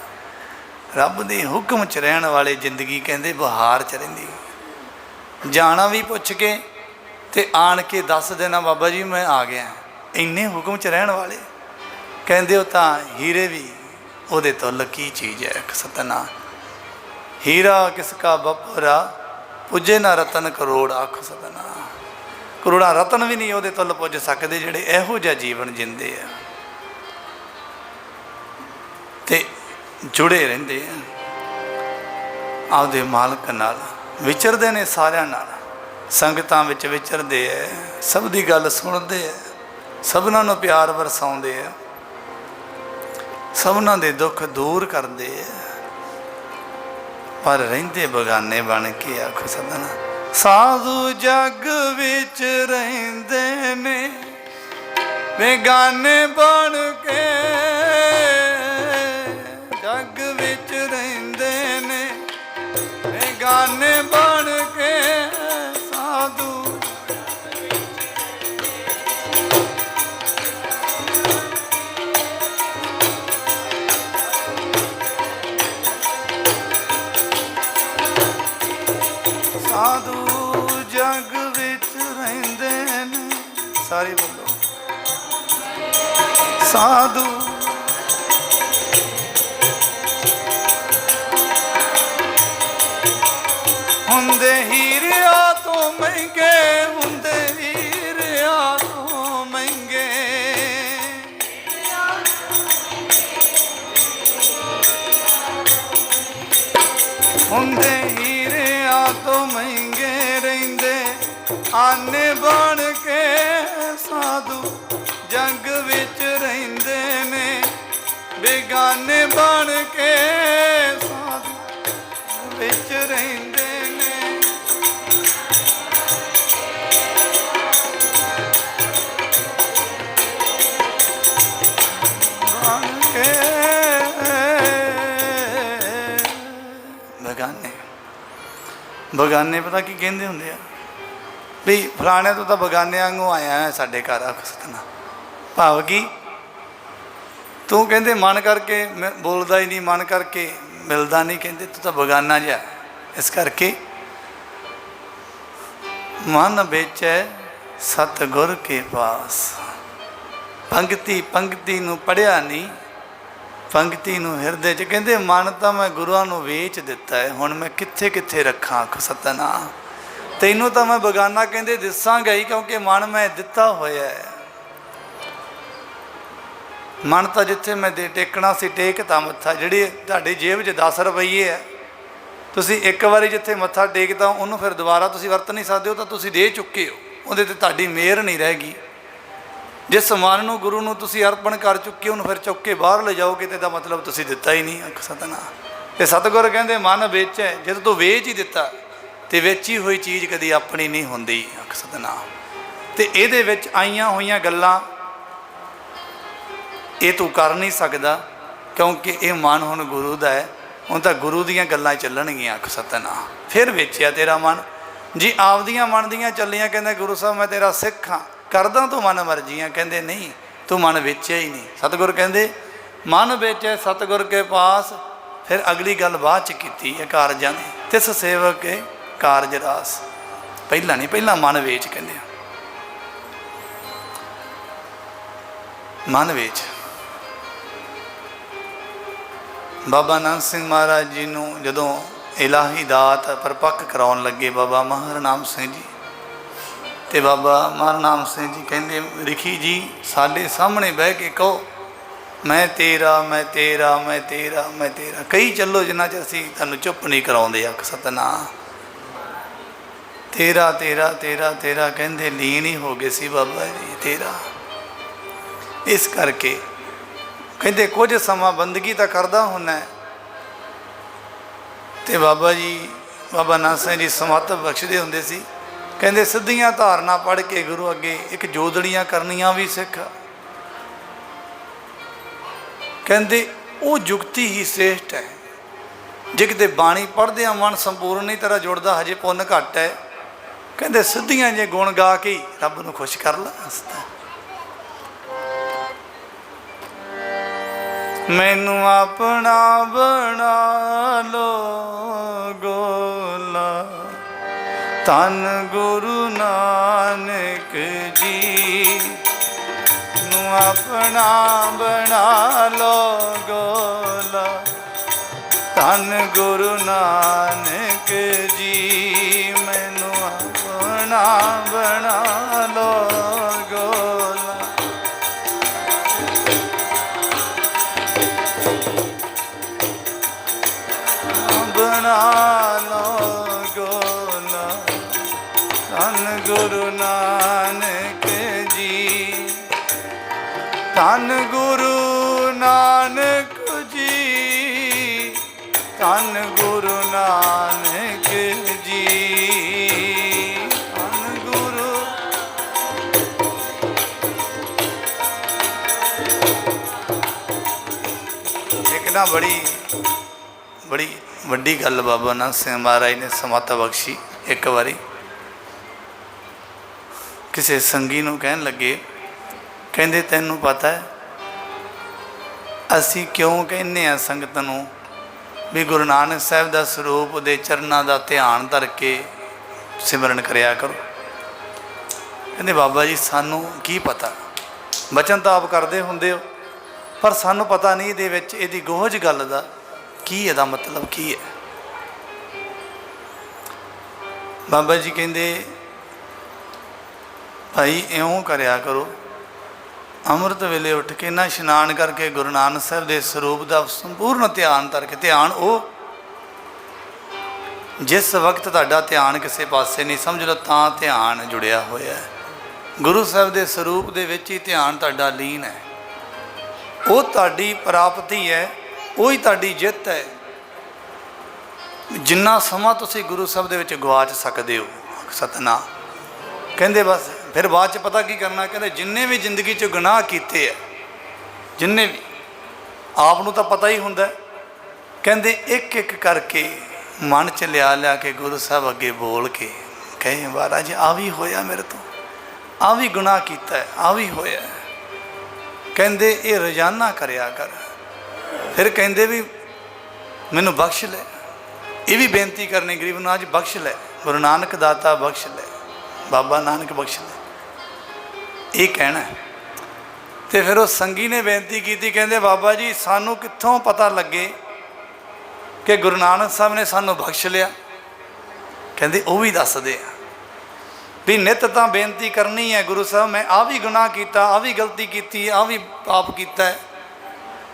ਰੱਬ ਦੇ ਹੁਕਮ 'ਚ ਰਹਿਣ ਵਾਲੇ ਜ਼ਿੰਦਗੀ ਕਹਿੰਦੇ ਬਹਾਰ 'ਚ ਰਹਿੰਦੀ। ਜਾਣਾ ਵੀ ਪੁੱਛ ਕੇ ਤੇ ਆਣ ਕੇ ਦੱਸ ਦੇਣਾ ਬਾਬਾ ਜੀ ਮੈਂ ਆ ਗਿਆ। ਇੰਨੇ ਹੁਕਮ 'ਚ ਰਹਿਣ ਵਾਲੇ ਕਹਿੰਦੇ ਉਹ ਤਾਂ ਹੀਰੇ ਵੀ ਉਹਦੇ ਤੁੱਲ ਕੀ ਚੀਜ਼ ਹੈ। ਸਤਿਨਾਮ। ਹੀਰਾ ਕਿਸ ਕਾ ਬਪੋਰਾ ਪੁੱਜੇ ਨਾ ਰਤਨ ਕਰੋੜ। ਆਖੋ ਸਤਿਨਾਮ। ਕਰੋੜਾਂ ਰਤਨ ਵੀ ਨਹੀਂ ਉਹਦੇ ਤੁੱਲ ਪੁੱਜ ਸਕਦੇ ਜਿਹੜੇ ਇਹੋ ਜਿਹਾ ਜੀਵਨ ਜਿੰਦੇ ਆ ਤੇ ਜੁੜੇ ਰਹਿੰਦੇ ਆ ਆਪਦੇ ਮਾਲਕ ਨਾਲ, ਵਿਚਰਦੇ ਨੇ ਸਾਰਿਆਂ ਨਾਲ, ਸੰਗਤਾਂ ਵਿੱਚ ਵਿਚਰਦੇ ਹੈ, ਸਭ ਦੀ ਗੱਲ ਸੁਣਦੇ ਹੈ, ਸਭਨਾਂ ਨੂੰ ਪਿਆਰ ਵਰਸਾਉਂਦੇ ਹੈ, ਸਭਨਾਂ ਦੇ ਦੁੱਖ ਦੂਰ ਕਰਦੇ ਹੈ, ਪਰ ਰਹਿੰਦੇ ਬਗਾਨੇ ਬਣ ਕੇ। ਆਖੋ ਸਤਿਨਾਮ। ਸਾਧੂ ਜਗ ਵਿੱਚ ਰਹਿੰਦੇ ਨੇ ਬੇਗਾਨੇ ਬਣ ਕੇ, ਜਗ ਵਿੱਚ ਰਹਿੰਦੇ ਨੇ ਬੇਗਾਨੇ ਬਣ ਕੇ। ਸਾਧੂ ਸਾਧੂ ਜਗ ਵਿੱਚ ਰਹਿੰਦੇ ਨੇ, ਸਾਰੀ ਬੋਲੋ ਸਾਧੂ। ਹੁੰਦੇ ਹੀਰਿਆਂ ਤੋਂ ਮਹਿੰਗੇ, ਹੁੰਦੇ ਹੀਰਿਆਂ ਤੋਂ ਮਹਿੰਗੇ, ਹੁੰਦੇ ਹੀਰਿਆਂ ਤੋਂ ਮਹਿੰਗੇ, ਰਹਿੰਦੇ ਆਨੇ ਬਣ ਕੇ। ਸਾਧੂ ਜਗ ਵਿੱਚ ਰਹਿੰਦੇ ਨੇ ਬੇਗਾਨੇ ਬਣ ਕੇ, ਸਾਧੂ ਵਿੱਚ ਰਹਿੰਦੇ ਨੇ। ਬਣ ਕੇ ਬੇਗਾਨੇ। ਬਗਾਨੇ ਪਤਾ ਕੀ ਕਹਿੰਦੇ ਹੁੰਦੇ ਆ ਵੀ ਫਲਾਣੇ ਤੋਂ ਤਾਂ ਬਗਾਨੇ ਵਾਂਗੂ ਆਇਆ ਹੈ ਸਾਡੇ ਘਰ। ਆਖ ਸਤਿਨਾਮ। ਭਾਵ ਕੀ, ਤੂੰ ਕਹਿੰਦੇ ਮਨ ਕਰਕੇ ਬੋਲਦਾ ਹੀ ਨਹੀਂ, ਮਨ ਕਰਕੇ ਮਿਲਦਾ ਨਹੀਂ, ਕਹਿੰਦੇ ਤੂੰ ਤਾਂ ਬਗਾਨਾ ਜਿਹਾ। ਇਸ ਕਰਕੇ ਮਨ ਵਿੱਚ ਸਤਿਗੁਰ ਕੇ ਪਾਸ। ਪੰਕਤੀ ਨੂੰ ਪੜ੍ਹਿਆ ਨਹੀਂ, ਪੰਕਤੀ ਨੂੰ ਹਿਰਦੇ 'ਚ। ਕਹਿੰਦੇ ਮਨ ਤਾਂ ਮੈਂ ਗੁਰੂਆਂ ਨੂੰ ਵੇਚ ਦਿੱਤਾ ਹੈ, ਹੁਣ ਮੈਂ ਕਿੱਥੇ ਕਿੱਥੇ ਰੱਖਾਂ। ਆਖ ਸਤਿਨਾਮ। ਤੈਨੂੰ ਤਾਂ ਮੈਂ ਬਗਾਨਾ ਕਹਿੰਦੇ ਦਿਸਾਂਗਾ ਹੀ, ਕਿਉਂਕਿ ਮਨ ਮੈਂ ਦਿੱਤਾ ਹੋਇਆ ਹੈ। ਮਨ ਤਾਂ ਜਿੱਥੇ ਮੈਂ ਟੇਕਣਾ ਸੀ ਟੇਕਤਾ ਮੱਥਾ। ਜਿਹੜੀ ਤੁਹਾਡੀ ਜੇਬ 'ਚ 10 ਰੁਪਈਏ ਹੈ, ਤੁਸੀਂ ਇੱਕ ਵਾਰੀ ਜਿੱਥੇ ਮੱਥਾ ਟੇਕਦਾ ਉਹਨੂੰ ਫਿਰ ਦੁਬਾਰਾ ਤੁਸੀਂ ਵਰਤ ਨਹੀਂ ਸਕਦੇ, ਉਹ ਤਾਂ ਤੁਸੀਂ ਦੇ ਚੁੱਕੇ ਹੋ, ਉਹਦੇ 'ਤੇ ਤੁਹਾਡੀ ਮਿਹਰ ਨਹੀਂ ਰਹੇਗੀ। ਜਿਸ ਮਨ ਨੂੰ ਗੁਰੂ ਨੂੰ ਤੁਸੀਂ ਅਰਪਣ ਕਰ ਚੁੱਕੇ ਉਹਨੂੰ ਫਿਰ ਚੁੱਕ ਕੇ ਬਾਹਰ ਲੈ ਜਾਓਗੇ ਤੇ ਇਹਦਾ ਮਤਲਬ ਤੁਸੀਂ ਦਿੱਤਾ ਹੀ ਨਹੀਂ। ਆਖ ਸਤਿਨਾਮ। ਤੇ ਸਤਿਗੁਰ ਕਹਿੰਦੇ ਮਨ ਵਿੱਚ ਹੈ, ਜਦੋਂ ਤੂੰ ਵੇਚ ਹੀ ਦਿੱਤਾ ਤੇ ਵੇਚੀ ਹੋਈ ਚੀਜ਼ ਕਦੀ ਆਪਣੀ ਨਹੀਂ ਹੁੰਦੀ। ਆਖ ਸਤਿਨਾਮ। ਤੇ ਇਹਦੇ ਵਿੱਚ ਆਈਆਂ ਹੋਈਆਂ ਗੱਲਾਂ ਇਹ ਤੂੰ ਕਰ ਨਹੀਂ ਸਕਦਾ, ਕਿਉਂਕਿ ਇਹ ਮਨ ਹੁਣ ਗੁਰੂ ਦਾ ਹੈ, ਹੁਣ ਤਾਂ ਗੁਰੂ ਦੀਆਂ ਗੱਲਾਂ ਚੱਲਣਗੀਆਂ। ਆਖ ਸਤਿਨਾਮ। ਫਿਰ ਵੇਚਿਆ ਤੇਰਾ ਮਨ ਜੀ ਆਪਦੀਆਂ ਮਨ ਦੀਆਂ ਚੱਲੀਆਂ। ਕਹਿੰਦਾ ਗੁਰੂ ਸਾਹਿਬ ਮੈਂ ਤੇਰਾ ਸਿੱਖ ਹਾਂ, ਕਰਦਾ ਤੂੰ ਮਨ ਮਰਜ਼ੀਆਂ। ਕਹਿੰਦੇ ਨਹੀਂ, ਤੂੰ ਮਨ ਵੇਚਿਆ ਹੀ ਨਹੀਂ। ਸਤਿਗੁਰ ਕਹਿੰਦੇ ਮਨ ਵੇਚੇ ਸਤਿਗੁਰ ਕੇ ਪਾਸ। ਫਿਰ ਅਗਲੀ ਗੱਲ ਬਾਅਦ ਚ ਕੀਤੀ ਹੈ ਕਾਰਜਾਂ ਦੀ, ਤਿਸ ਸੇਵਕ ਕੇ ਕਾਰਜ ਰਾਸ। ਪਹਿਲਾਂ ਨਹੀਂ, ਪਹਿਲਾਂ ਮਨ ਵੇਚ ਕਹਿੰਦੇ ਆ, ਮਨ ਵੇਚ। ਬਾਬਾ ਨੰਦ ਸਿੰਘ ਮਹਾਰਾਜ ਜੀ ਨੂੰ ਜਦੋਂ ਇਲਾਹੀ ਦਾਤ ਪਰਪੱਕ ਕਰਾਉਣ ਲੱਗੇ ਬਾਬਾ ਮਹਾਰਾਮ ਸਿੰਘ ਜੀ, ਤੇ ਬਾਬਾ ਮਹਾਰਾਮ ਸਿੰਘ ਜੀ ਕਹਿੰਦੇ ਰਿਖੀ ਜੀ ਸਾਡੇ ਸਾਹਮਣੇ ਬਹਿ ਕੇ ਕਹੋ ਮੈਂ ਤੇਰਾ, ਮੈਂ ਤੇਰਾ, ਮੈਂ ਤੇਰਾ, ਮੈਂ ਤੇਰਾ। ਕਈ ਚੱਲੋ ਜਿੰਨਾ ਚਿਰ ਅਸੀਂ ਤੁਹਾਨੂੰ ਚੁੱਪ ਨਹੀਂ ਕਰਾਉਂਦੇ। ਆਖ ਸਤਨਾਮ। ਤੇਰਾ ਤੇਰਾ ਤੇਰਾ ਤੇਰਾ ਕਹਿੰਦੇ ਲੀਨ ਹੀ ਹੋ ਗਏ ਸੀ ਬਾਬਾ ਜੀ ਤੇਰਾ। ਇਸ ਕਰਕੇ ਕਹਿੰਦੇ ਕੁਝ ਸਮਾਂ ਬੰਦਗੀ ਤਾਂ ਕਰਦਾ ਹੁੰਦਾ। ਤੇ ਬਾਬਾ ਜੀ ਬਾਬਾ ਨਾਨਕ ਸਿੰਘ ਜੀ ਸਮੱਤ ਬਖਸ਼ਦੇ ਹੁੰਦੇ ਸੀ। ਕਹਿੰਦੇ ਸਿੱਧੀਆਂ ਧਾਰਨਾ ਪੜ੍ਹ ਕੇ ਗੁਰੂ ਅੱਗੇ ਇੱਕ ਜੋਦੜੀਆਂ ਕਰਨੀਆਂ ਵੀ ਸਿੱਖ। ਕਹਿੰਦੇ ਉਹ ਜੁਗਤੀ ਹੀ ਸ੍ਰੇਸ਼ਟ ਹੈ। ਜੇ ਕਿਤੇ ਬਾਣੀ ਪੜ੍ਹਦੇ ਆ ਮਨ ਸੰਪੂਰਨ ਨਹੀਂ ਤਰ੍ਹਾਂ ਜੁੜਦਾ, ਹਜੇ ਪੁੰਨ ਘੱਟ ਹੈ। ਕਹਿੰਦੇ ਸਿੱਧੀਆਂ ਜੇ ਗੁਣ ਗਾ ਕੇ ਰੱਬ ਨੂੰ ਖੁਸ਼ ਕਰ ਲਾ। ਮੈਨੂੰ ਆਪਣਾ ਬਣਾ ਲੋ ਗੋਲਾ, ਧੰਨ ਗੁਰੂ ਨਾਨਕ ਜੀ ਨੂੰ ਆਪਣਾ ਬਣਾ ਲੋ ਗੋਲਾ, ਧੰਨ ਗੁਰੂ ਨਾਨਕ ਜੀ ਮੈਨੂੰ ਆਪਣਾ ਬਣਾ ਲੋ ਗੋਲਾ। ਬਣਾ ਲੋ ਗੋਲਾ, ਧੰਨ ਗੁਰੂ ਨਾਨਕ ਜੀ, ਧੰਨ ਗੁਰੂ ਨਾਨਕ ਜੀ, ਧੰਨ ਗੁਰੂ ਨਾਨਕ ਜੀ, ਧੰਨ ਗੁਰੂ। ਇੱਕ ਨਾ ਬੜੀ ਵੱਡੀ ਗੱਲ ਬਾਬਾ ਨਾਨਕ ਸਿੰਘ ਮਹਾਰਾਜ ਨੇ ਸਮੱਤ ਬਖਸ਼ੀ। ਇੱਕ ਵਾਰੀ ਕਿਸੇ ਸੰਗੀ ਨੂੰ ਕਹਿਣ ਲੱਗੇ, ਕਹਿੰਦੇ ਤੈਨੂੰ ਪਤਾ ਹੈ ਅਸੀਂ ਕਿਉਂ ਕਹਿੰਦੇ ਹਾਂ ਸੰਗਤ ਨੂੰ ਵੀ ਗੁਰੂ ਨਾਨਕ ਸਾਹਿਬ ਦਾ ਸਰੂਪ ਦੇ ਚਰਨਾਂ ਦਾ ਧਿਆਨ ਧਰ ਕੇ ਸਿਮਰਨ ਕਰਿਆ ਕਰੋ। ਕਹਿੰਦੇ ਬਾਬਾ ਜੀ ਸਾਨੂੰ ਕੀ ਪਤਾ, ਬਚਨ ਤਾਂ ਆਪ ਕਰਦੇ ਹੁੰਦੇ ਹੋ, ਪਰ ਸਾਨੂੰ ਪਤਾ ਨਹੀਂ ਇਹਦੇ ਵਿੱਚ ਇਹਦੀ ਗੋਹਜ ਗੱਲ ਦਾ ਕੀ, ਇਹਦਾ ਮਤਲਬ ਕੀ ਹੈ। ਬਾਬਾ ਜੀ ਕਹਿੰਦੇ ਭਾਈ ਇਉਂ ਕਰਿਆ ਕਰੋ, ਅੰਮ੍ਰਿਤ ਵੇਲੇ ਉੱਠ ਕੇ ਨਾ ਇਸ਼ਨਾਨ ਕਰਕੇ ਗੁਰੂ ਨਾਨਕ ਸਾਹਿਬ ਦੇ ਸਰੂਪ ਦਾ ਸੰਪੂਰਨ ਧਿਆਨ ਧਰ ਕੇ, ਧਿਆਨ ਉਹ ਜਿਸ ਵਕਤ ਤੁਹਾਡਾ ਧਿਆਨ ਕਿਸੇ ਪਾਸੇ ਨਹੀਂ, ਸਮਝ ਲਓ ਤਾਂ ਧਿਆਨ ਜੁੜਿਆ ਹੋਇਆ ਹੈ ਗੁਰੂ ਸਾਹਿਬ ਦੇ ਸਰੂਪ ਦੇ ਵਿੱਚ ਹੀ, ਧਿਆਨ ਤੁਹਾਡਾ ਲੀਨ ਹੈ। ਉਹ ਤੁਹਾਡੀ ਪ੍ਰਾਪਤੀ ਹੈ, ਉਹੀ ਤੁਹਾਡੀ ਜਿੱਤ ਹੈ। ਜਿੰਨਾ ਸਮਾਂ ਤੁਸੀਂ ਗੁਰੂ ਸਾਹਿਬ ਦੇ ਵਿੱਚ ਗਵਾਚ ਸਕਦੇ ਹੋ। ਸਤਨਾਮ। ਕਹਿੰਦੇ ਬਸ ਫਿਰ ਬਾਅਦ 'ਚ ਪਤਾ ਕੀ ਕਰਨਾ, ਕਹਿੰਦੇ ਜਿੰਨੇ ਵੀ ਜ਼ਿੰਦਗੀ 'ਚ ਗੁਨਾਹ ਕੀਤੇ ਹੈ, ਜਿੰਨੇ ਵੀ, ਆਪ ਨੂੰ ਤਾਂ ਪਤਾ ਹੀ ਹੁੰਦਾ, ਕਹਿੰਦੇ ਇੱਕ ਇੱਕ ਕਰਕੇ ਮਨ 'ਚ ਲਿਆ ਕੇ ਗੁਰੂ ਸਾਹਿਬ ਅੱਗੇ ਬੋਲ ਕੇ ਕਹੇ ਮਹਾਰਾਜ ਆ ਵੀ ਹੋਇਆ ਮੇਰੇ ਤੋਂ, ਆ ਵੀ ਗੁਨਾਹ ਕੀਤਾ, ਆ ਵੀ ਹੋਇਆ। ਕਹਿੰਦੇ ਇਹ ਰੋਜ਼ਾਨਾ ਕਰਿਆ ਕਰ। ਫਿਰ ਕਹਿੰਦੇ ਵੀ ਮੈਨੂੰ ਬਖਸ਼ ਲੈ। ਇਹ ਵੀ ਬੇਨਤੀ ਕਰਨੀ ਗਰੀਬ ਨੂੰ, ਅੱਜ ਬਖਸ਼ ਲੈ, ਗੁਰੂ ਨਾਨਕ ਦਾਤਾ ਬਖਸ਼ ਲੈ, ਬਾਬਾ ਨਾਨਕ ਬਖਸ਼ ਲੈ, ਇਹ ਕਹਿਣਾ। ਤੇ ਫਿਰ ਉਹ ਸੰਗੀ ਨੇ ਬੇਨਤੀ ਕੀਤੀ, ਕਹਿੰਦੇ ਬਾਬਾ ਜੀ ਸਾਨੂੰ ਕਿੱਥੋਂ ਪਤਾ ਲੱਗੇ ਕਿ ਗੁਰੂ ਨਾਨਕ ਸਾਹਿਬ ਨੇ ਸਾਨੂੰ ਬਖਸ਼ ਲਿਆ। ਕਹਿੰਦੇ ਉਹ ਵੀ ਦੱਸਦੇ ਆ ਵੀ ਨਿੱਤ ਤਾਂ ਬੇਨਤੀ ਕਰਨੀ ਹੈ, ਗੁਰੂ ਸਾਹਿਬ ਮੈਂ ਆ ਵੀ ਗੁਨਾਹ ਕੀਤਾ, ਆ ਵੀ ਗਲਤੀ ਕੀਤੀ, ਆ ਵੀ ਪਾਪ ਕੀਤਾ,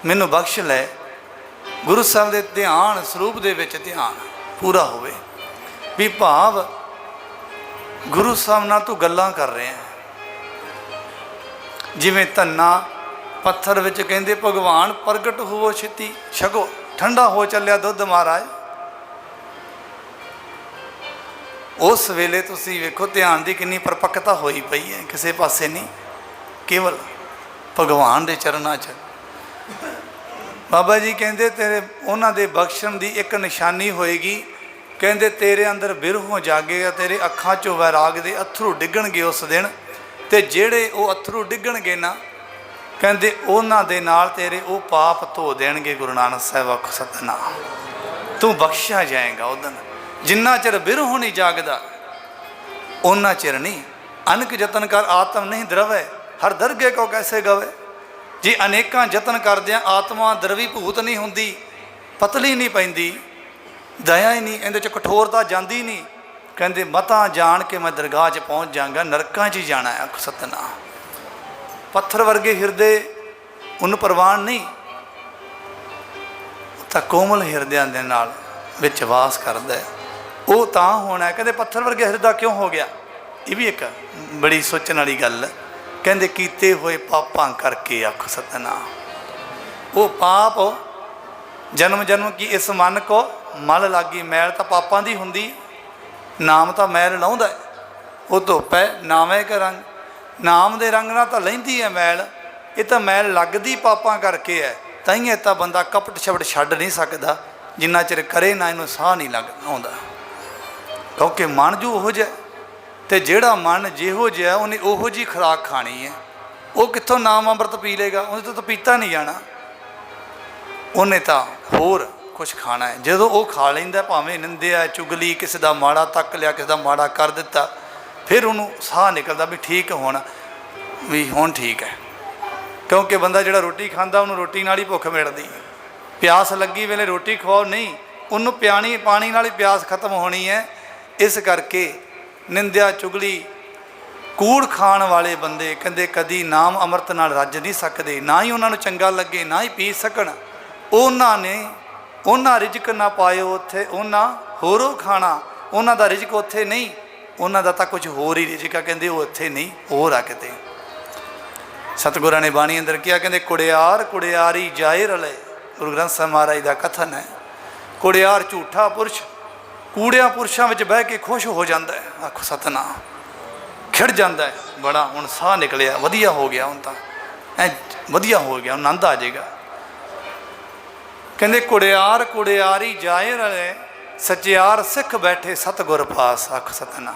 ਮੈਨੂੰ ਬਖਸ਼ ਲੈ। ਗੁਰੂ ਸਾਹਿਬ ਦੇ ਧਿਆਨ ਸਰੂਪ ਦੇ ਵਿੱਚ ਧਿਆਨ ਪੂਰਾ ਹੋਵੇ, ਵੀ ਭਾਵ ਗੁਰੂ ਸਾਹਿਬ ਨਾਲ ਤੂੰ ਗੱਲਾਂ ਕਰ ਰਿਹਾ, ਜਿਵੇਂ ਧੰਨਾ ਪੱਥਰ ਵਿੱਚ ਕਹਿੰਦੇ ਭਗਵਾਨ ਪ੍ਰਗਟ ਹੋਵੋ ਛੇਤੀ, ਛਕੋ ਠੰਡਾ ਹੋ ਚੱਲਿਆ ਦੁੱਧ ਮਹਾਰਾਜ। ਉਸ ਵੇਲੇ ਤੁਸੀਂ ਵੇਖੋ ਧਿਆਨ ਦੀ ਕਿੰਨੀ ਪਰਪੱਕਤਾ ਹੋਈ ਪਈ ਹੈ, ਕਿਸੇ ਪਾਸੇ ਨਹੀਂ, ਕੇਵਲ ਭਗਵਾਨ ਦੇ ਚਰਨਾਂ 'ਚ। ਬਾਬਾ ਜੀ ਕਹਿੰਦੇ ਤੇਰੇ ਉਹਨਾਂ ਦੇ ਬਖਸ਼ਣ ਦੀ ਇੱਕ ਨਿਸ਼ਾਨੀ ਹੋਏਗੀ, ਕਹਿੰਦੇ ਤੇਰੇ ਅੰਦਰ ਬਿਰਹੋਂ ਜਾਗੇਗਾ, ਤੇਰੇ ਅੱਖਾਂ 'ਚੋਂ ਵੈਰਾਗ ਦੇ ਅੱਥਰੂ ਡਿੱਗਣਗੇ ਉਸ ਦਿਨ, ਤੇ ਜਿਹੜੇ ਉਹ ਅਥਰੂ ਡਿੱਗਣਗੇ ਨਾ, ਕਹਿੰਦੇ ਉਹਨਾਂ ਦੇ ਨਾਲ ਤੇਰੇ ਉਹ ਪਾਪ ਧੋ ਦੇਣਗੇ। ਗੁਰੂ ਨਾਨਕ ਸਾਹਿਬ ਆਖੋ ਸਤਿਨਾਮ। ਤੂੰ ਬਖਸ਼ਿਆ ਜਾਏਗਾ ਉਹ ਦਿਨ। ਜਿੰਨਾ ਚਿਰ ਬਿਰਹੁ ਨਹੀਂ ਜਾਗਦਾ ਉਹਨਾਂ ਚਿਰ ਨਹੀਂ। ਅਨਕ ਯਤਨ ਕਰ ਆਤਮ ਨਹੀਂ ਦਰਵੈ, ਹਰ ਦਰਗੇ ਕੋ ਕੈਸੇ ਗਵੇ। ਜੇ ਅਨੇਕਾਂ ਯਤਨ ਕਰਦਿਆਂ ਆਤਮਾ ਦਰਵੀਭੂਤ ਨਹੀਂ ਹੁੰਦੀ, ਪਤਲੀ ਨਹੀਂ ਪੈਂਦੀ, ਦਇਆ ਹੀ ਨਹੀਂ, ਇਹਦੇ 'ਚ ਕਠੋਰਤਾ ਜਾਂਦੀ ਨਹੀਂ। ਕਹਿੰਦੇ ਮਤਾਂ ਜਾਣ ਕੇ ਮੈਂ ਦਰਗਾਹ 'ਚ ਪਹੁੰਚ ਜਾਵਾਂਗਾ, ਨਰਕਾਂ 'ਚ ਹੀ ਜਾਣਾ ਹੈ। ਆਖੋ ਸਤਿਨਾਮ। ਪੱਥਰ ਵਰਗੇ ਹਿਰਦੇ ਉਹਨੂੰ ਪ੍ਰਵਾਨ ਨਹੀਂ, ਤਾਂ ਕੋਮਲ ਹਿਰਦਿਆਂ ਦੇ ਨਾਲ ਵਿੱਚ ਵਾਸ ਕਰਦਾ ਹੈ, ਉਹ ਤਾਂ ਹੋਣਾ। ਕਹਿੰਦੇ ਪੱਥਰ ਵਰਗੇ ਹਿਰਦਾ ਕਿਉਂ ਹੋ ਗਿਆ? ਇਹ ਵੀ ਇੱਕ ਬੜੀ ਸੋਚਣ ਵਾਲੀ ਗੱਲ। ਕਹਿੰਦੇ ਕੀਤੇ ਹੋਏ ਪਾਪਾਂ ਕਰਕੇ। ਆਖੋ ਸਤਿਨਾਮ। ਉਹ ਪਾਪ ਜਨਮ ਜਨਮ ਕੀ ਇਸ ਮਨ ਕੋ ਮਲ ਲਾਗੀ। ਮੈਲ ਤਾਂ ਪਾਪਾਂ ਦੀ ਹੁੰਦੀ, ਨਾਮ ਤਾਂ ਮੈਲ ਲਾਉਂਦਾ। ਉਹ ਧੁੱਪ ਹੈ, ਨਾਵੇਂ ਕਾ ਰੰਗ, ਨਾਮ ਦੇ ਰੰਗ ਨਾਲ ਤਾਂ ਲੈਂਦੀ ਹੈ ਮੈਲ। ਇਹ ਤਾਂ ਮੈਲ ਲੱਗਦੀ ਪਾਪਾਂ ਕਰਕੇ ਹੈ। ਤਾਈਂ ਤਾਂ ਬੰਦਾ ਕਪਟ ਸ਼ਬਦ ਛੱਡ ਨਹੀਂ ਸਕਦਾ ਜਿੰਨਾ ਚਿਰ ਕਰੇ ਨਾ, ਇਹਨੂੰ ਸਾਹ ਨਹੀਂ ਲੱਗ ਆਉਂਦਾ। ਕਿਉਂਕਿ ਮਨ ਜੋ ਉਹੋ ਜਿਹਾ, ਅਤੇ ਜਿਹੜਾ ਮਨ ਜਿਹੋ ਜਿਹਾ ਉਹਨੇ ਉਹੋ ਜਿਹੀ ਖੁਰਾਕ ਖਾਣੀ ਹੈ। ਉਹ ਕਿੱਥੋਂ ਨਾਮ ਅੰਮ੍ਰਿਤ ਪੀ ਲੇਗਾ? ਉਹਨੇ ਤੋਂ ਤਾਂ ਪੀਤਾ ਨਹੀਂ ਜਾਣਾ, ਉਹਨੇ ਤਾਂ ਹੋਰ ਕੁਛ ਖਾਣਾ ਹੈ। ਜਦੋਂ ਉਹ ਖਾ ਲੈਂਦਾ, ਭਾਵੇਂ ਨਿੰਦਿਆ, ਚੁਗਲੀ, ਕਿਸੇ ਦਾ ਮਾੜਾ ਤੱਕ ਲਿਆ, ਕਿਸੇ ਦਾ ਮਾੜਾ ਕਰ ਦਿੱਤਾ, ਫਿਰ ਉਹਨੂੰ ਸਾਹ ਨਿਕਲਦਾ ਵੀ ਠੀਕ ਹੋਣਾ, ਵੀ ਹੁਣ ਠੀਕ ਹੈ। ਕਿਉਂਕਿ ਬੰਦਾ ਜਿਹੜਾ ਰੋਟੀ ਖਾਂਦਾ ਉਹਨੂੰ ਰੋਟੀ ਨਾਲ ਹੀ ਭੁੱਖ ਮਿਟਦੀ। ਪਿਆਸ ਲੱਗੀ ਵੇਲੇ ਰੋਟੀ ਖਵਾਓ ਨਹੀਂ, ਉਹਨੂੰ ਪਾਣੀ ਨਾਲ ਹੀ ਪਿਆਸ ਖਤਮ ਹੋਣੀ ਹੈ। ਇਸ ਕਰਕੇ ਨਿੰਦਿਆ, ਚੁਗਲੀ, ਕੂੜ ਖਾਣ ਵਾਲੇ ਬੰਦੇ ਕਹਿੰਦੇ ਕਦੀ ਨਾਮ ਅੰਮ੍ਰਿਤ ਨਾਲ ਰੱਜ ਨਹੀਂ ਸਕਦੇ। ਨਾ ਹੀ ਉਹਨਾਂ ਨੂੰ ਚੰਗਾ ਲੱਗੇ, ਨਾ ਹੀ ਪੀ ਸਕਣ। ਉਹਨਾਂ ਰਿਜ਼ਕ ਨਾ ਪਾਇਓ ਉੱਥੇ, ਉਹਨਾਂ ਹੋਰੋਂ ਖਾਣਾ। ਉਹਨਾਂ ਦਾ ਰਿਜ਼ਕ ਉੱਥੇ ਨਹੀਂ, ਉਹਨਾਂ ਦਾ ਤਾਂ ਕੁਝ ਹੋਰ ਹੀ ਰਿਜ਼ਕ ਆ। ਕਹਿੰਦੇ ਉਹ ਉੱਥੇ ਨਹੀਂ, ਹੋਰ ਆ ਕਿਤੇ। ਸਤਿਗੁਰਾਂ ਨੇ ਬਾਣੀ ਅੰਦਰ ਕਿਹਾ, ਕਹਿੰਦੇ ਕੁੜਿਆਰ ਕੁੜਿਆਰੀ ਜਾਏ ਰਲੇ। ਗੁਰੂ ਗ੍ਰੰਥ ਸਾਹਿਬ ਮਹਾਰਾਜ ਦਾ ਕਥਨ ਹੈ। ਕੁੜਿਆਰ ਝੂਠਾ ਪੁਰਸ਼ ਕੂੜਿਆਂ ਪੁਰਸ਼ਾਂ ਵਿੱਚ ਬਹਿ ਕੇ ਖੁਸ਼ ਹੋ ਜਾਂਦਾ ਹੈ। ਆਖੋ ਸਤਿਨਾਮ। ਖਿੜ ਜਾਂਦਾ ਹੈ, ਬੜਾ ਹੁਣ ਸਾਹ ਨਿਕਲਿਆ, ਵਧੀਆ ਹੋ ਗਿਆ, ਹੁਣ ਤਾਂ ਐ ਵਧੀਆ ਹੋ ਗਿਆ, ਆਨੰਦ ਆ ਜਾਏਗਾ। ਕਹਿੰਦੇ ਕੁੜਿਆਰ ਕੁੜਿਆਰੀ ਜਾਏ ਰਲੇ, ਸੱਚਿਆਰ ਸਿੱਖ ਬੈਠੇ ਸਤਿਗੁਰ ਪਾਸ। ਆਖੋ ਸਤਿਨਾਮ।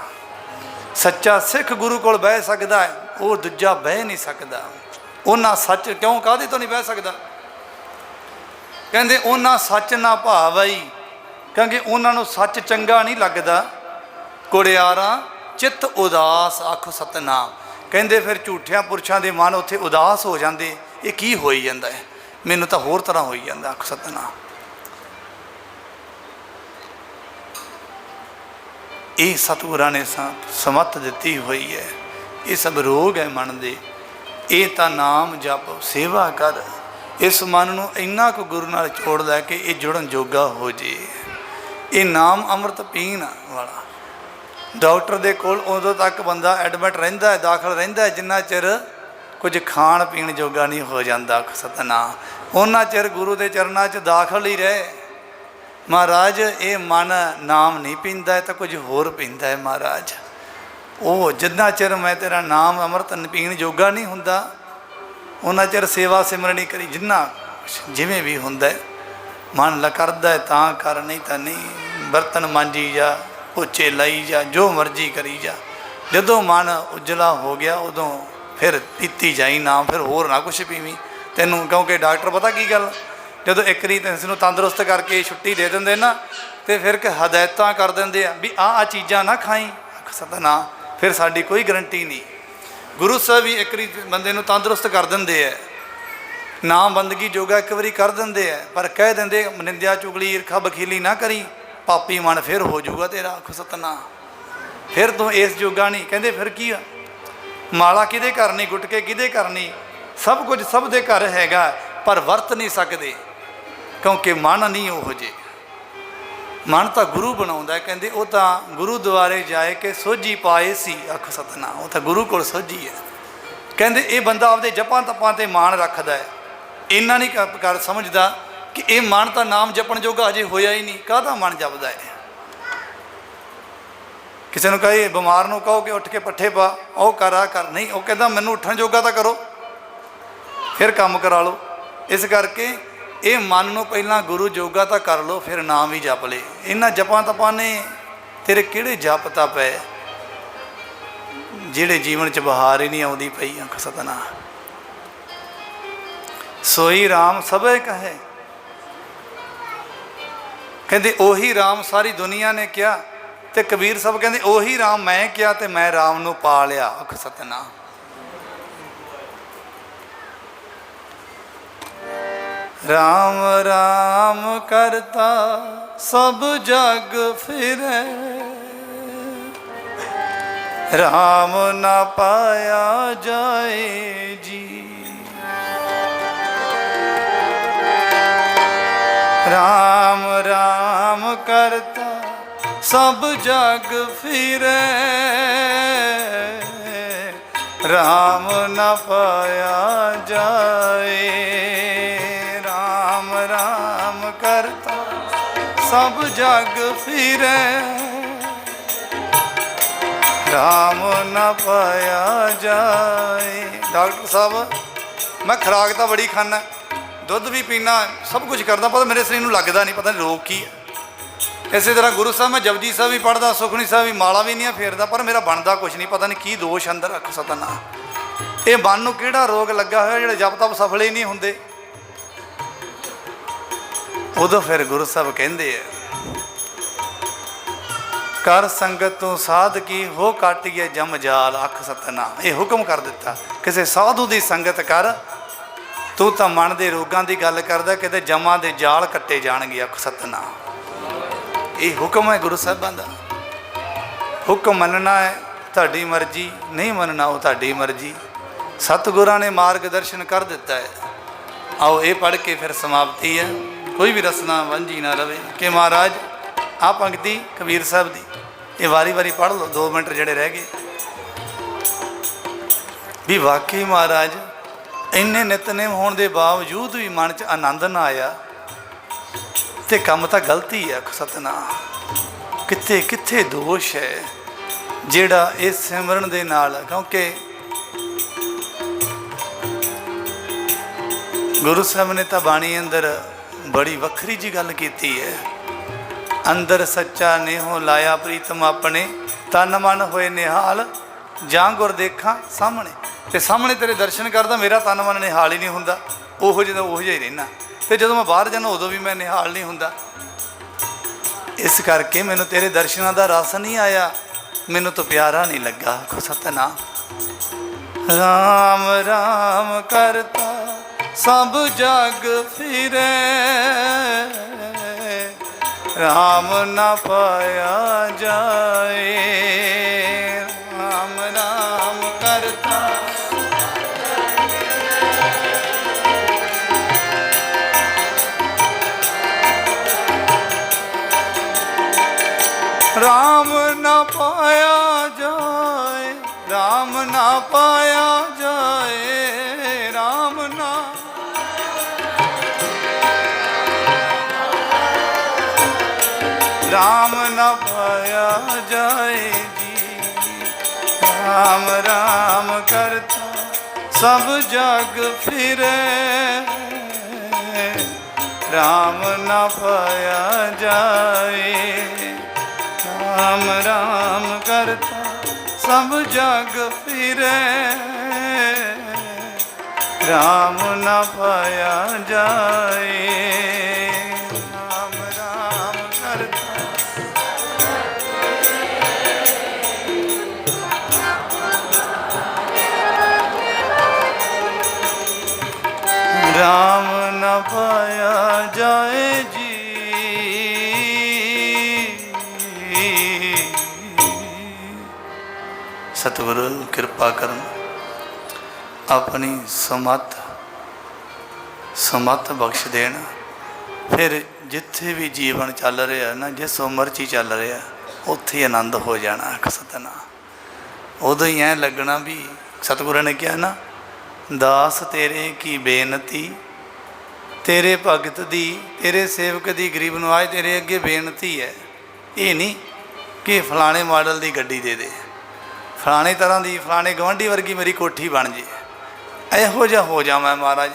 ਸੱਚਾ ਸਿੱਖ ਗੁਰੂ ਕੋਲ ਬਹਿ ਸਕਦਾ ਹੈ, ਉਹ ਦੂਜਾ ਬਹਿ ਨਹੀਂ ਸਕਦਾ। ਉਹਨਾਂ ਸੱਚ ਕਿਉਂ, ਕਾਹਦੇ ਤੋਂ ਨਹੀਂ ਬਹਿ ਸਕਦਾ? ਕਹਿੰਦੇ ਉਹਨਾਂ ਸੱਚ ਨਾ ਭਾਵਈ, ਕਿਉਂਕਿ ਉਹਨਾਂ ਨੂੰ ਸੱਚ ਚੰਗਾ ਨਹੀਂ ਲੱਗਦਾ। ਕੁੜਿਆਰਾਂ ਚਿੱਤ ਉਦਾਸ। ਆਖੋ ਸਤਿਨਾਮ। ਕਹਿੰਦੇ ਫਿਰ ਝੂਠਿਆਂ ਪੁਰਸ਼ਾਂ ਦੇ ਮਨ ਉੱਥੇ ਉਦਾਸ ਹੋ ਜਾਂਦੇ। ਇਹ ਕੀ ਹੋਈ ਜਾਂਦਾ ਹੈ? ਮੈਨੂੰ ਤਾਂ ਹੋਰ ਤਰ੍ਹਾਂ ਹੋਈ ਜਾਂਦਾ। ਆਖੋ ਸਤਿਨਾਮ। ਇਹ ਸਤਿਗੁਰਾਂ ਨੇ ਸਮੱਤ ਦਿੱਤੀ ਹੋਈ ਹੈ। ਇਹ ਸਭ ਰੋਗ ਹੈ ਮਨ ਦੇ। ਇਹ ਤਾਂ ਨਾਮ ਜਪ, ਸੇਵਾ ਕਰ। ਇਸ ਮਨ ਨੂੰ ਇੰਨਾ ਕੁ ਗੁਰੂ ਨਾਲ ਜੋੜ ਲੈ ਕੇ ਇਹ ਜੁੜਨ ਜੋਗਾ ਹੋ ਜੇ। ਇਹ ਨਾਮ ਅੰਮ੍ਰਿਤ ਪੀਣ ਵਾਲਾ। ਡਾਕਟਰ ਦੇ ਕੋਲ ਉਦੋਂ ਤੱਕ ਬੰਦਾ ਐਡਮਿਟ ਰਹਿੰਦਾ ਹੈ, ਦਾਖਲ ਰਹਿੰਦਾ ਹੈ, ਜਿੰਨਾ ਚਿਰ ਕੁਝ ਖਾਣ ਪੀਣ ਜੋਗਾ ਨਹੀਂ ਹੋ ਜਾਂਦਾ। ਸਤਿਨਾਮ। ਉਹਨਾਂ ਚਿਰ ਗੁਰੂ ਦੇ ਚਰਨਾਂ 'ਚ ਦਾਖਲ ਹੀ ਰਹੇ। ਮਹਾਰਾਜ ਇਹ ਮਨ ਨਾਮ ਨਹੀਂ ਪੀਂਦਾ ਹੈ ਤਾਂ ਕੁਝ ਹੋਰ ਪੀਂਦਾ ਹੈ। ਮਹਾਰਾਜ ਉਹ ਜਿੰਨਾ ਚਿਰ ਮੈਂ ਤੇਰਾ ਨਾਮ ਅੰਮ੍ਰਿਤ ਪੀਣ ਜੋਗਾ ਨਹੀਂ ਹੁੰਦਾ, ਉਹਨਾਂ ਚਿਰ ਸੇਵਾ ਸਿਮਰਨੀ ਕਰੀ। ਜਿੰਨਾ ਜਿਵੇਂ ਵੀ ਹੁੰਦਾ ਮਨ ਕਰਦਾ ਹੈ ਤਾਂ ਕਰ, ਨਹੀਂ ਤਾਂ ਨਹੀਂ। ਬਰਤਨ ਮਾਂਜੀ ਜਾ, ਪੋਚੇ ਲਾਈ ਜਾ, ਜੋ ਮਰਜ਼ੀ ਕਰੀ ਜਾ। ਜਦੋਂ ਮਨ ਉਜਲਾ ਹੋ ਗਿਆ ਉਦੋਂ ਫਿਰ ਪੀਤੀ ਜਾਈ ਨਾਮ, ਫਿਰ ਹੋਰ ਨਾ ਕੁਛ ਪੀਵੀਂ ਤੈਨੂੰ। ਕਿਉਂਕਿ ਡਾਕਟਰ ਪਤਾ ਕੀ ਗੱਲ, ਜਦੋਂ ਇੱਕ ਰੀ ਇਸ ਨੂੰ ਤੰਦਰੁਸਤ ਕਰਕੇ ਛੁੱਟੀ ਦੇ ਦਿੰਦੇ ਨਾ, ਤੇ ਫਿਰ ਹਦਾਇਤਾਂ ਕਰ ਦਿੰਦੇ ਆ ਵੀ ਆਹ ਚੀਜ਼ਾਂ ਨਾ ਖਾਈ। ਸਤਿਨਾਮ। ਫਿਰ ਸਾਡੀ ਕੋਈ ਗਰੰਟੀ ਨਹੀਂ। ਗੁਰੂ ਸਾਹਿਬ ਵੀ ਇੱਕ ਵਾਰੀ ਬੰਦੇ ਨੂੰ ਤੰਦਰੁਸਤ ਕਰ ਦਿੰਦੇ ਹੈ, ਨਾਮ ਬੰਦਗੀ ਜੋਗਾ ਇੱਕ ਵਾਰੀ ਕਰ ਦਿੰਦੇ ਹੈ, ਪਰ ਕਹਿ ਦਿੰਦੇ ਨਿੰਦਿਆ ਚੁਗਲੀ ਈਰਖਾ ਬਖੀਲੀ ਨਾ ਕਰੀ, ਪਾਪੀ ਮਨ ਫਿਰ ਹੋ ਜਾਊਗਾ ਤੇਰਾ। ਆਖੋ ਸਤਿਨਾਮ। ਫਿਰ ਤੂੰ ਇਸ ਜੋਗਾ ਨਹੀਂ। ਕਹਿੰਦੇ ਫਿਰ ਕੀ ਆ? ਮਾਲਾ ਕਿਹਦੇ ਘਰ ਨਹੀਂ, ਗੁਟਕੇ ਕਿਹਦੇ ਘਰ ਨਹੀਂ, ਸਭ ਕੁਝ ਸਭ ਦੇ ਘਰ ਹੈਗਾ, ਪਰ ਵਰਤ ਨਹੀਂ ਸਕਦੇ ਕਿਉਂਕਿ ਮਨ ਨਹੀਂ ਉਹੋ ਜਿਹੇ। ਮਨ ਤਾਂ ਗੁਰੂ ਬਣਾਉਂਦਾ। ਕਹਿੰਦੇ ਉਹ ਤਾਂ ਗੁਰੂ ਦੁਆਰੇ ਜਾਏ ਕੇ ਸੋਝੀ ਪਾਏ ਸੀ। ਆਖੋ ਸਤਿਨਾਮ। ਉਹ ਤਾਂ ਗੁਰੂ ਕੋਲ ਸੋਝੀ ਹੈ। ਕਹਿੰਦੇ ਇਹ ਬੰਦਾ ਆਪਦੇ ਜਪਾਂ ਤਪਾਂ 'ਤੇ ਮਾਣ ਰੱਖਦਾ ਹੈ, ਇੰਨਾ ਨਹੀਂ ਕਰ ਸਮਝਦਾ ਕਿ ਇਹ ਮਨ ਤਾਂ ਨਾਮ ਜਪਣ ਜੋਗਾ ਅਜੇ ਹੋਇਆ ਹੀ ਨਹੀਂ। ਕਾਹਦਾ ਮਨ ਜਪਦਾ ਹੈ? ਕਿਸੇ ਨੂੰ ਕਹੇ, ਬਿਮਾਰ ਨੂੰ ਕਹੋ ਕਿ ਉੱਠ ਕੇ ਪੱਠੇ ਪਾ, ਉਹ ਕਰਾ ਕਰ, ਨਹੀਂ। ਉਹ ਕਹਿੰਦਾ ਮੈਨੂੰ ਉੱਠਣ ਜੋਗਾ ਤਾਂ ਕਰੋ, ਫਿਰ ਕੰਮ ਕਰਾ ਲਓ। ਇਸ ਕਰਕੇ ਇਹ ਮਨ ਨੂੰ ਪਹਿਲਾਂ ਗੁਰੂ ਜੋਗਾ ਤਾਂ ਕਰ ਲਓ, ਫਿਰ ਨਾਮ ਵੀ ਜਪ ਲਏ। ਇਹਨਾਂ ਜਪਾਂ ਤਪਾਂ ਨੇ ਤੇਰੇ ਕਿਹੜੇ ਜਪ ਤਪ ਹੈ ਜਿਹੜੇ ਜੀਵਨ 'ਚ ਬਹਾਰ ਹੀ ਨਹੀਂ ਆਉਂਦੀ ਪਈ। ਆਖ ਸਤਨਾਮ। ਸੋਈ ਰਾਮ ਸਭੇ ਕਹੇ, ਕਹਿੰਦੇ ਉਹੀ ਰਾਮ ਸਾਰੀ ਦੁਨੀਆ ਨੇ ਕਿਹਾ, ਤੇ ਕਬੀਰ ਸਾਹਿਬ ਕਹਿੰਦੇ ਉਹੀ ਰਾਮ ਮੈਂ ਕਿਹਾ ਤੇ ਮੈਂ ਰਾਮ ਨੂੰ ਪਾ ਲਿਆ। ਆਖ ਸਤਨਾਮ। ਰਾਮ ਰਾਮ ਕਰਤਾ ਸਭ ਜਗ ਫਿਰੈ, ਰਾਮ ਨਾ ਪਾਇਆ ਜਾਏ ਜੀ। ਰਾਮ ਰਾਮ ਕਰਤਾ ਸਭ ਜਗ ਫਿਰੈ, ਰਾਮ ਨਾ ਪਾਇਆ ਜਾਏ। ਰਾਮ ਰਾਮ ਕਰਤਾ ਸਭ ਜਗ ਫਿਰੈ, ਰਾਮ ਨਾ ਪਾਇਆ ਜਾਏ। ਡਾਕਟਰ ਸਾਹਿਬ ਮੈਂ ਖੁਰਾਕ ਤਾਂ ਬੜੀ ਖਾਨਾ, ਦੁੱਧ ਵੀ ਪੀਣਾ, ਸਭ ਕੁਝ ਕਰਦਾ, ਪਰ ਮੇਰੇ ਸਰੀਰ ਨੂੰ ਲੱਗਦਾ ਨਹੀਂ, ਪਤਾ ਨਹੀਂ ਰੋਗ ਕੀ ਹੈ। ਇਸੇ ਤਰ੍ਹਾਂ ਗੁਰੂ ਸਾਹਿਬ ਮੈਂ ਜਪਜੀ ਸਾਹਿਬ ਵੀ ਪੜ੍ਹਦਾ, ਸੁਖਮਨੀ ਸਾਹਿਬ ਵੀ, ਮਾਲਾ ਵੀ ਨਹੀਂ ਫੇਰਦਾ, ਪਰ ਮੇਰਾ ਬਣਦਾ ਕੁਛ ਨਹੀਂ, ਪਤਾ ਨਹੀਂ ਕੀ ਦੋਸ਼ ਅੰਦਰ। ਆਖ ਸਤਨਾਮ। ਇਹ ਮਨ ਨੂੰ ਕਿਹੜਾ ਰੋਗ ਲੱਗਾ ਹੋਇਆ ਜਿਹੜੇ ਜਪ ਤਪ ਸਫਲ ਹੀ ਨਹੀਂ ਹੁੰਦੇ। ਉਦੋਂ ਫਿਰ ਗੁਰੂ ਸਾਹਿਬ ਕਹਿੰਦੇ ਆ, ਕਰ ਸੰਗਤ ਤੋਂ ਸਾਧ ਕੀ ਹੋ ਕਾਟੀਏ ਜਮ ਜਾਲ। ਆਖ ਸਤਨਾਮ। ਇਹ ਹੁਕਮ ਕਰ ਦਿੱਤਾ, ਕਿਸੇ ਸਾਧੂ ਦੀ ਸੰਗਤ ਕਰ, ਤੂੰ ਤਾਂ ਮਨ ਦੇ ਰੋਗਾਂ ਦੀ ਗੱਲ ਕਰਦਾ, ਕਿਤੇ ਜਮਾਂ ਦੇ ਜਾਲ ਕੱਟੇ ਜਾਣਗੇ। ਆਖ ਸਤਨਾਮ। ਇਹ ਹੁਕਮ ਹੈ ਗੁਰੂ ਸਾਹਿਬਾਂ ਦਾ। ਹੁਕਮ ਮੰਨਣਾ ਹੈ, ਤੁਹਾਡੀ ਮਰਜ਼ੀ, ਨਹੀਂ ਮੰਨਣਾ ਉਹ ਤੁਹਾਡੀ ਮਰਜ਼ੀ। ਸਤਿਗੁਰਾਂ ਨੇ ਮਾਰਗਦਰਸ਼ਨ ਕਰ ਦਿੱਤਾ ਹੈ। ਆਓ ਇਹ ਪੜ੍ਹ ਕੇ ਫਿਰ ਸਮਾਪਤੀ ਹੈ। ਕੋਈ ਵੀ ਰਸਨਾ ਵਾਂਝੀ ਨਾ ਰਵੇ ਕਿ ਮਹਾਰਾਜ ਆਹ ਪੰਕਤੀ ਕਬੀਰ ਸਾਹਿਬ ਦੀ ਇਹ ਵਾਰੀ ਵਾਰੀ ਪੜ੍ਹ ਲਓ, 2 ਮਿੰਟ ਜਿਹੜੇ ਰਹਿ ਗਏ, ਵੀ ਵਾਕਈ ਮਹਾਰਾਜ ਇੰਨੇ ਨਿਤਨੇਮ ਹੋਣ ਦੇ ਬਾਵਜੂਦ ਵੀ ਮਨ 'ਚ ਆਨੰਦ ਨਾ ਆਇਆ ਤੇ ਕੰਮ ਤਾਂ ਗਲਤੀ ਹੈ। ਸਤਨਾਮ। ਕਿੱਥੇ ਕਿੱਥੇ ਦੋਸ਼ ਹੈ ਜਿਹੜਾ ਇਸ ਸਿਮਰਨ ਦੇ ਨਾਲ, ਕਿਉਂਕਿ ਗੁਰੂ ਸਾਹਿਬ ਨੇ ਤਾਂ ਬਾਣੀ ਅੰਦਰ ਬੜੀ ਵੱਖਰੀ ਜੀ ਗੱਲ ਕੀਤੀ ਹੈ। ਅੰਦਰ ਸੱਚਾ ਨੇਹੋ ਲਾਇਆ ਪ੍ਰੀਤਮ ਆਪਣੇ, ਤਨ ਮਨ ਹੋਏ ਨਿਹਾਲ, ਜਾਂ ਗੁਰ ਦੇਖਾਂ ਸਾਹਮਣੇ। ਤੇ ਸਾਹਮਣੇ ਤੇਰੇ ਦਰਸ਼ਨ ਕਰਦਾ, ਮੇਰਾ ਤਨ ਮਨ ਨਿਹਾਲ ਹੀ ਨਹੀਂ ਹੁੰਦਾ, ਉਹੋ ਜਿਹਾ ਉਹੋ ਜਿਹਾ ਹੀ ਰਹਿਣਾ। ਤੇ ਜਦੋਂ ਮੈਂ ਬਾਹਰ ਜਾਂਦਾ ਉਦੋਂ ਵੀ ਮੈਂ ਨਿਹਾਲ ਨਹੀਂ ਹੁੰਦਾ। ਇਸ ਕਰਕੇ ਮੈਨੂੰ ਤੇਰੇ ਦਰਸ਼ਨਾਂ ਦਾ ਰਸ ਨਹੀਂ ਆਇਆ, ਮੈਨੂੰ ਤਾਂ ਪਿਆਰਾ ਨਹੀਂ ਲੱਗਾ। ਸਤਨਾਮ। ਰਾਮ ਰਾਮ ਕਰਤਾ ਸਭ ਜਗ ਫਿਰੈ, ਰਾਮ ਨਾ ਪਾਇਆ ਜਾਏ। ਰਾਮ ਰਾਮ ਕਰਤਾ ਰਾਮ ਨਾ ਪਾਇਆ ਜਾਏ, ਰਾਮ ਨਾ ਪਾਇਆ ਜਾਏ। ਰਾਮ ਨਾ ਰਾਮ ਨਾ ਪਾਇਆ ਜਾਏ ਜੀ। ਰਾਮ ਰਾਮ ਕਰਤਾ ਸਭ ਜਗ ਫਿਰੈ, ਰਾਮ ਨਾ ਪਾਇਆ ਜਾਏ। ਰਾਮ ਰਾਮ ਕਰਤਾ ਸਭ ਜਗ ਫਿਰੈ, ਰਾਮ ਨਾ ਪਾਇਆ ਜਾਏ। ਰਾਮ ਰਾਮ ਕਰਤਾ ਰਾਮ ਨਾ ਪਾਇਆ ਜਾਏ ਜੀ। ਸਤਿਗੁਰੂ ਕਿਰਪਾ ਕਰਨ, ਆਪਣੀ ਸਮੱਤ ਬਖਸ਼ ਦੇਣ। ਫਿਰ ਜਿੱਥੇ ਵੀ ਜੀਵਨ ਚੱਲ ਰਿਹਾ ਨਾ, ਜਿਸ ਉਮਰ 'ਚ ਹੀ ਚੱਲ ਰਿਹਾ, ਉੱਥੇ ਹੀ ਆਨੰਦ ਹੋ ਜਾਣਾ। ਸਤਨਾਮ। ਉਦੋਂ ਹੀ ਐਂ ਲੱਗਣਾ ਵੀ ਸਤਿਗੁਰਾਂ ਨੇ ਕਿਹਾ ਨਾ, ਦਾਸ ਤੇਰੇ ਕੀ ਬੇਨਤੀ, ਤੇਰੇ ਭਗਤ ਦੀ, ਤੇਰੇ ਸੇਵਕ ਦੀ, ਗਰੀਬ ਨਵਾਜ਼ ਤੇਰੇ ਅੱਗੇ ਬੇਨਤੀ ਹੈ। ਇਹ ਨਹੀਂ ਕਿ ਫਲਾਣੇ ਮਾਡਲ ਦੀ ਗੱਡੀ ਦੇ ਦੇ, ਫਲਾਣੇ ਤਰ੍ਹਾਂ ਦੀ, ਫਲਾਣੇ ਗਵਾਂਢੀ ਵਰਗੀ ਮੇਰੀ ਕੋਠੀ ਬਣ ਜੇ, ਇਹੋ ਜਿਹਾ ਹੋ ਜਾਵਾਂ ਮਹਾਰਾਜ,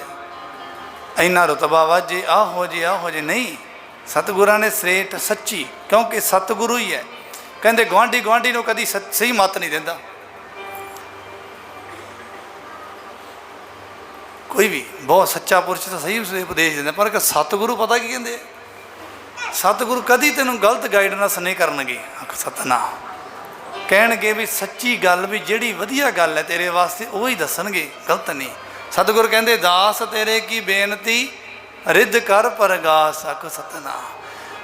ਇੰਨਾ ਰੁਤਬਾ ਵਾਜੇ, ਆਹ ਹੋ ਜੇ, ਆਹ ਹੋ ਜੇ। ਨਹੀਂ, ਸਤਿਗੁਰਾਂ ਨੇ ਸ੍ਰੇਟ ਸੱਚੀ, ਕਿਉਂਕਿ ਸਤਿਗੁਰੂ ਹੀ ਹੈ। ਕਹਿੰਦੇ ਗੁਆਂਢੀ ਨੂੰ ਕਦੀ ਸਹੀ ਮੱਤ ਨਹੀਂ ਦਿੰਦਾ। ਕੋਈ ਵੀ ਬਹੁਤ ਸੱਚਾ ਪੁਰਸ਼ ਤਾਂ ਸਹੀ ਉਸੇ ਉਪਦੇਸ਼ ਦਿੰਦਾ, ਪਰ ਸਤਿਗੁਰੂ ਪਤਾ ਕੀ ਕਹਿੰਦੇ? ਸਤਿਗੁਰੂ ਕਦੀ ਤੈਨੂੰ ਗਲਤ ਗਾਈਡੈਂਸ ਨਹੀਂ ਕਰਨਗੇ। ਆਖ ਸਤਿਨਾਮ। ਕਹਿਣਗੇ ਵੀ ਸੱਚੀ ਗੱਲ, ਵੀ ਜਿਹੜੀ ਵਧੀਆ ਗੱਲ ਹੈ ਤੇਰੇ ਵਾਸਤੇ ਉਹ ਹੀ ਦੱਸਣਗੇ, ਗਲਤ ਨਹੀਂ। ਸਤਿਗੁਰੂ ਕਹਿੰਦੇ ਦਾਸ ਤੇਰੇ ਕੀ ਬੇਨਤੀ ਰਿੱਧ ਕਰ ਪਰਗਾਸ। ਆਖ ਸਤਿਨਾਮ।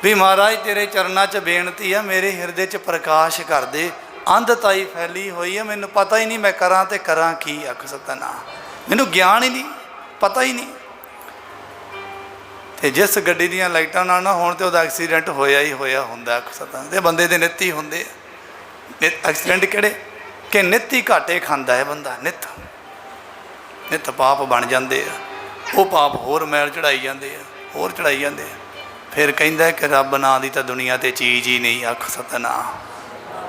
ਵੀ ਮਹਾਰਾਜ ਤੇਰੇ ਚਰਨਾਂ 'ਚ ਬੇਨਤੀ ਆ, ਮੇਰੇ ਹਿਰਦੇ 'ਚ ਪ੍ਰਕਾਸ਼ ਕਰ ਦੇ। ਅੰਧਤਾਈ ਫੈਲੀ ਹੋਈ ਹੈ, ਮੈਨੂੰ ਪਤਾ ਹੀ ਨਹੀਂ ਮੈਂ ਕਰਾਂ ਤੇ ਕਰਾਂ ਕੀ। ਆਖ ਸਤਿਨਾਮ। ਮੈਨੂੰ ਗਿਆਨ ਹੀ ਨਹੀਂ, ਪਤਾ ਹੀ ਨਹੀਂ। ਤੇ ਜਿਸ ਗੱਡੀ ਦੀਆਂ ਲਾਈਟਾਂ ਨਾਲ ਨਾ ਹੋਣ ਤੇ ਉਹਦਾ ਐਕਸੀਡੈਂਟ ਹੋਇਆ ਹੀ ਹੋਇਆ ਹੁੰਦਾ। ਆਖ ਸਤਿਨਾਮ। ਤੇ ਬੰਦੇ ਦੇ ਨਿੱਤ ਹੀ ਹੁੰਦੇ ਐਕਸੀਡੈਂਟ। ਕਿਹੜੇ ਕਿ ਨਿੱਤ ਹੀ ਘਾਟੇ ਖਾਂਦਾ ਹੈ ਬੰਦਾ, ਨਿੱਤ ਨਿੱਤ ਪਾਪ ਬਣ ਜਾਂਦੇ ਆ। ਉਹ ਪਾਪ ਹੋਰ ਮੈਲ ਚੜਾਈ ਜਾਂਦੇ ਆ, ਹੋਰ ਚੜਾਈ ਜਾਂਦੇ ਆ। ਫਿਰ ਕਹਿੰਦਾ ਕਿ ਰੱਬ ਨਾਂ ਦੀ ਤਾਂ ਦੁਨੀਆ ਤੇ ਚੀਜ਼ ਹੀ ਨਹੀਂ। ਆਖ ਸਤਿਨਾਮ।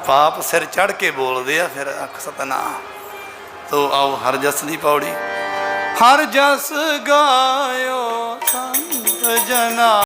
ਪਾਪ ਸਿਰ ਚੜ੍ਹ ਕੇ ਬੋਲਦੇ ਆ ਫਿਰ। ਆਖ ਸਤਿਨਾਮ। ਤੋ ਆਓ ਹਰ ਜਸ ਦੀ ਪੌੜੀ। ਹਰ ਜਸ ਗਾਇਓ ਸੰਤ ਜਨਾ।